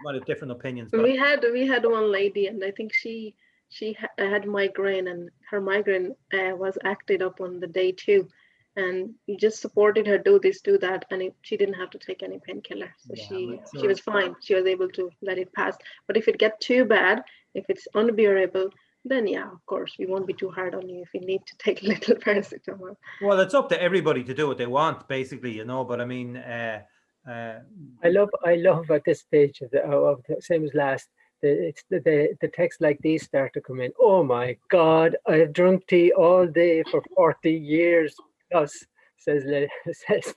might have different opinions, but we had one lady, and I think she had migraine, and her migraine was acted up on the day 2, and we just supported her, do this, do that, and she didn't have to take any painkiller, so yeah, she was fine. She was able to let it pass. But if it gets too bad, if it's unbearable, then yeah, of course, we won't be too hard on you if you need to take a little paracetamol. well, it's up to everybody to do what they want, basically, you know. But I mean, I love at this stage of the same as last. The texts like these start to come in. Oh my God! I've drunk tea all day for 40 years plus, says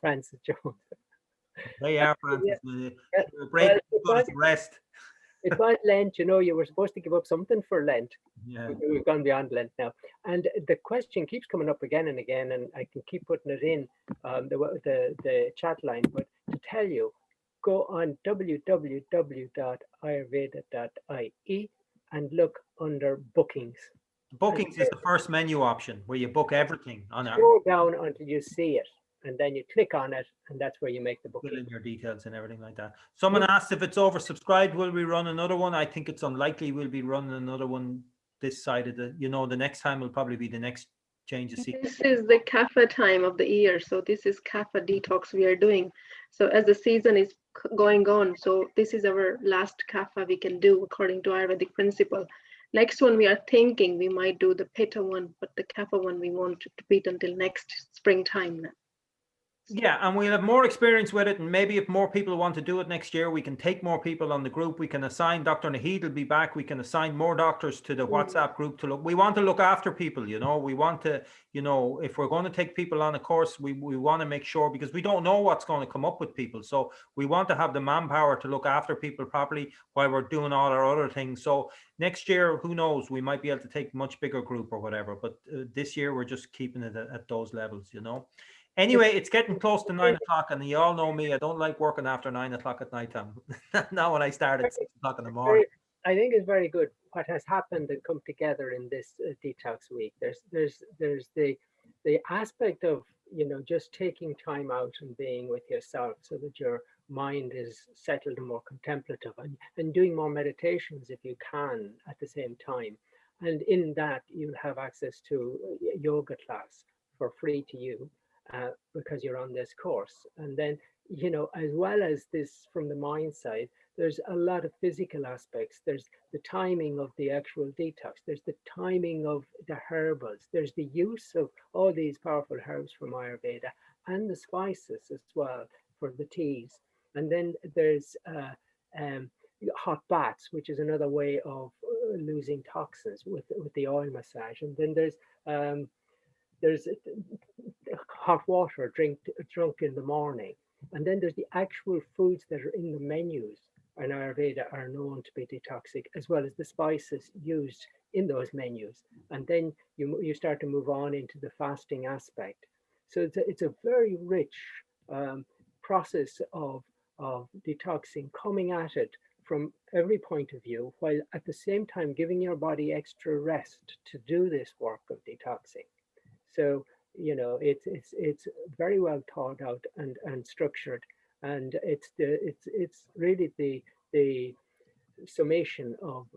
Francis Jones. they are, Francis. Yeah. Break Well, rest. it was Lent, you know. You were supposed to give up something for Lent. Yeah. We've gone beyond Lent now, and the question keeps coming up again and again, and I can keep putting it in the chat line. But to tell you, go on www.ayurveda.ie and look under bookings. Bookings is the first menu option where you book everything on our Scroll down until you see it, and then you click on it, and that's where you make the fill booking. in your details and everything like that. Someone asked if it's oversubscribed, will we run another one? I think it's unlikely we'll be running another one this side of the, you know, the next time will probably be the next change of season. This is the kapha time of the year, so this is kapha detox we are doing. So as the season is going on, so this is our last kapha we can do according to Ayurvedic principle. Next one we are thinking we might do the pitta one, but the kapha one we want to repeat until next springtime now. Yeah, and we'll have more experience with it, and maybe if more people want to do it next year, we can take more people on the group. We can assign Dr. Naheed will be back. We can assign more doctors to the WhatsApp group to look. We want to look after people, you know. We want to, you know, if we're going to take people on a course, we want to make sure, because we don't know what's going to come up with people. So we want to have the manpower to look after people properly while we're doing all our other things. So next year, who knows, we might be able to take a much bigger group or whatever. But this year, we're just keeping it at those levels, you know. Anyway, it's getting close to 9 o'clock, and you all know me. I don't like working after 9 o'clock at night time. Not when I start at 6 o'clock in the morning. I think it's very good what has happened and come together in this detox week. There's the aspect of, you know, just taking time out and being with yourself so that your mind is settled and more contemplative, and doing more meditations if you can at the same time. And in that, you'll have access to a yoga class for free to you. Because you're on this course. And then, you know, as well as this from the mind side, there's a lot of physical aspects. There's the timing of the actual detox. There's the timing of the herbals. There's the use of all these powerful herbs from Ayurveda and the spices as well for the teas. And then there's hot baths, which is another way of losing toxins with the oil massage. And then there's hot water drunk in the morning, and then there's the actual foods that are in the menus in Ayurveda are known to be detoxic, as well as the spices used in those menus. And then you start to move on into the fasting aspect. So it's a very rich process of detoxing, coming at it from every point of view, while at the same time giving your body extra rest to do this work of detoxing. So, you know, it's very well thought out and structured, and it's really the summation of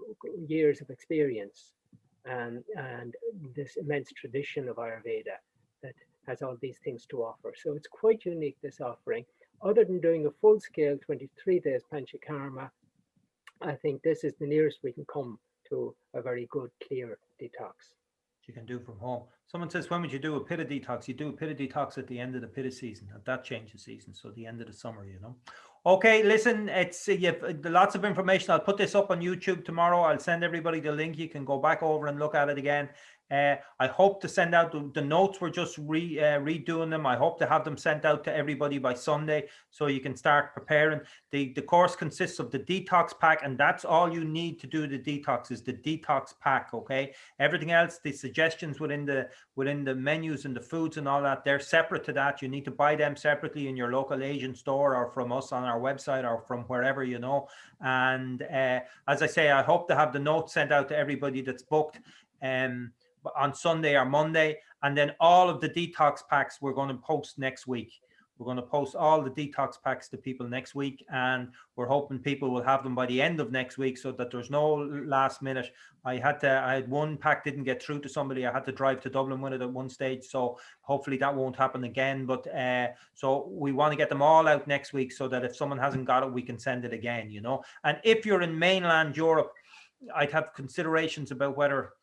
years of experience and this immense tradition of Ayurveda that has all these things to offer. So it's quite unique, this offering. Other than doing a full-scale 23 days Panchakarma, I think this is the nearest we can come to a very good, clear detox. You can do from home. Someone says, when would you do a pitta detox? You do a pitta detox at the end of the pitta season, at that change of season, so the end of the summer, you know. Okay, listen, it's you've lots of information. I'll put this up on YouTube tomorrow. I'll send everybody the link. You can go back over and look at it again. I hope to send out the notes. We're just redoing them. I hope to have them sent out to everybody by Sunday, so you can start preparing. The course consists of the detox pack, and that's all you need to do the detox, is the detox pack. Okay, everything else, the suggestions within the menus and the foods and all that, they're separate to that. You need to buy them separately in your local Asian store or from us on our website or from wherever, you know. And as I say, I hope to have the notes sent out to everybody that's booked on Sunday or Monday, and then all of the detox packs we're going to post next week. We're going to post all the detox packs to people next week, and we're hoping people will have them by the end of next week, so that there's no last minute. I had one pack didn't get through to somebody. I had to drive to Dublin with it at one stage, so hopefully that won't happen again. But so we want to get them all out next week, so that if someone hasn't got it, we can send it again, you know. And if you're in mainland Europe, I'd have considerations about whether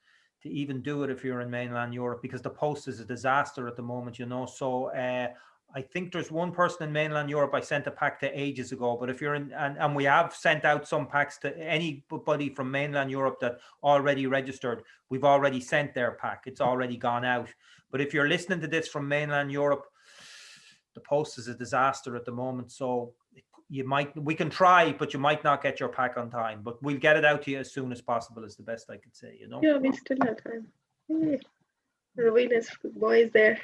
to even do it if you're in mainland Europe, because the post is a disaster at the moment, you know. So I think there's one person in mainland Europe I sent a pack to ages ago, but if you're in, and we have sent out some packs to anybody from mainland Europe that already registered, we've already sent their pack. It's already gone out. But if you're listening to this from mainland Europe, the post is a disaster at the moment. So we can try, but you might not get your pack on time, but we'll get it out to you as soon as possible, is the best I could say, you know. Yeah, we still have time. Rowena's boys there.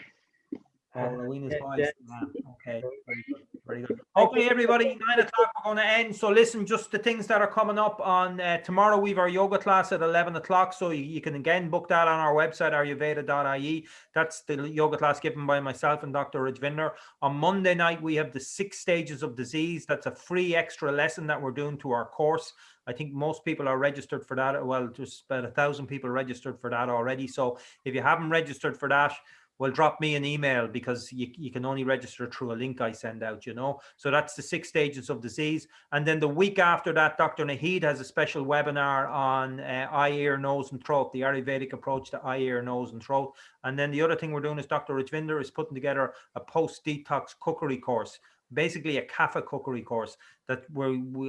Rowena's boys. Okay, very good, very good. Okay, everybody, 9 o'clock we're going to end. So listen, just the things that are coming up on tomorrow. We've our yoga class at 11 o'clock, so you can again book that on our website, ayurveda.ie. That's the yoga class given by myself and Dr. Rajvinder. On Monday night we have the 6 stages of disease. That's a free extra lesson that we're doing to our course. I think most people are registered for that. Well, just about 1,000 people registered for that already. So if you haven't registered for that, well, drop me an email, because you can only register through a link I send out, you know. So that's the 6 stages of disease. And then the week after that, Dr. Naheed has a special webinar on eye, ear, nose and throat, the Ayurvedic approach to eye, ear, nose and throat. And then the other thing we're doing is Dr. Rajvinder is putting together a post-detox cookery course, basically a kapha cookery course that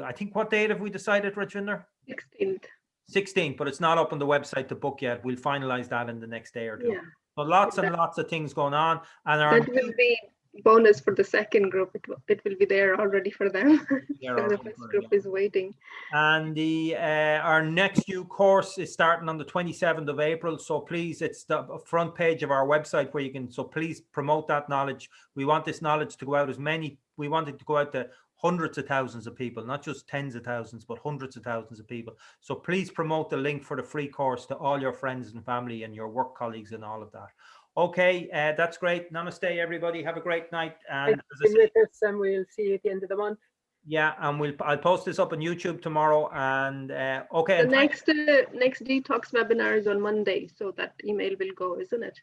I think, what date have we decided, Rajvinder? 16th. 16th, but it's not up on the website to book yet. We'll finalize that in the next day or two. Yeah. So lots and lots of things going on, and that will be bonus for the second group. It will be there already for them. The first group is waiting. And the our next new course is starting on the 27th of April. So please, it's the front page of our website where you can. So please promote that knowledge. We want this knowledge to go out we want it to go out to hundreds of thousands of people, not just tens of thousands, but hundreds of thousands of people. So please promote the link for the free course to all your friends and family and your work colleagues and all of that. Okay, that's great. Namaste, everybody. Have a great night. And we'll see you at the end of the month. Yeah, and I'll post this up on YouTube tomorrow. And okay. The next detox webinar is on Monday, so that email will go, isn't it?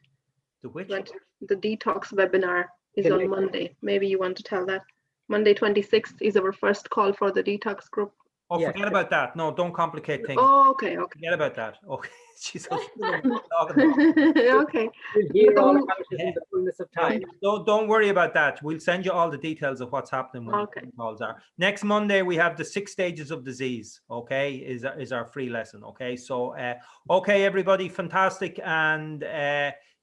The which? The detox webinar is on Monday. Maybe you want to tell that. Monday 26th is our first call for the detox group. Oh, yeah. Forget about that. No, don't complicate things. Oh, okay. Forget about that. Okay. Jesus. Okay. We'll hear all about it in the fullness of time. Don't worry about that. We'll send you all the details of what's happening when the calls are. Next Monday we have the 6 stages of disease. Okay, is our free lesson. Okay, so okay, everybody, fantastic, and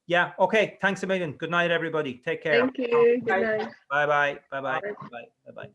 yeah, okay. Thanks a million. Good night, everybody. Take care. Thank you. Good night. Bye bye. Bye bye. Bye bye. Bye bye.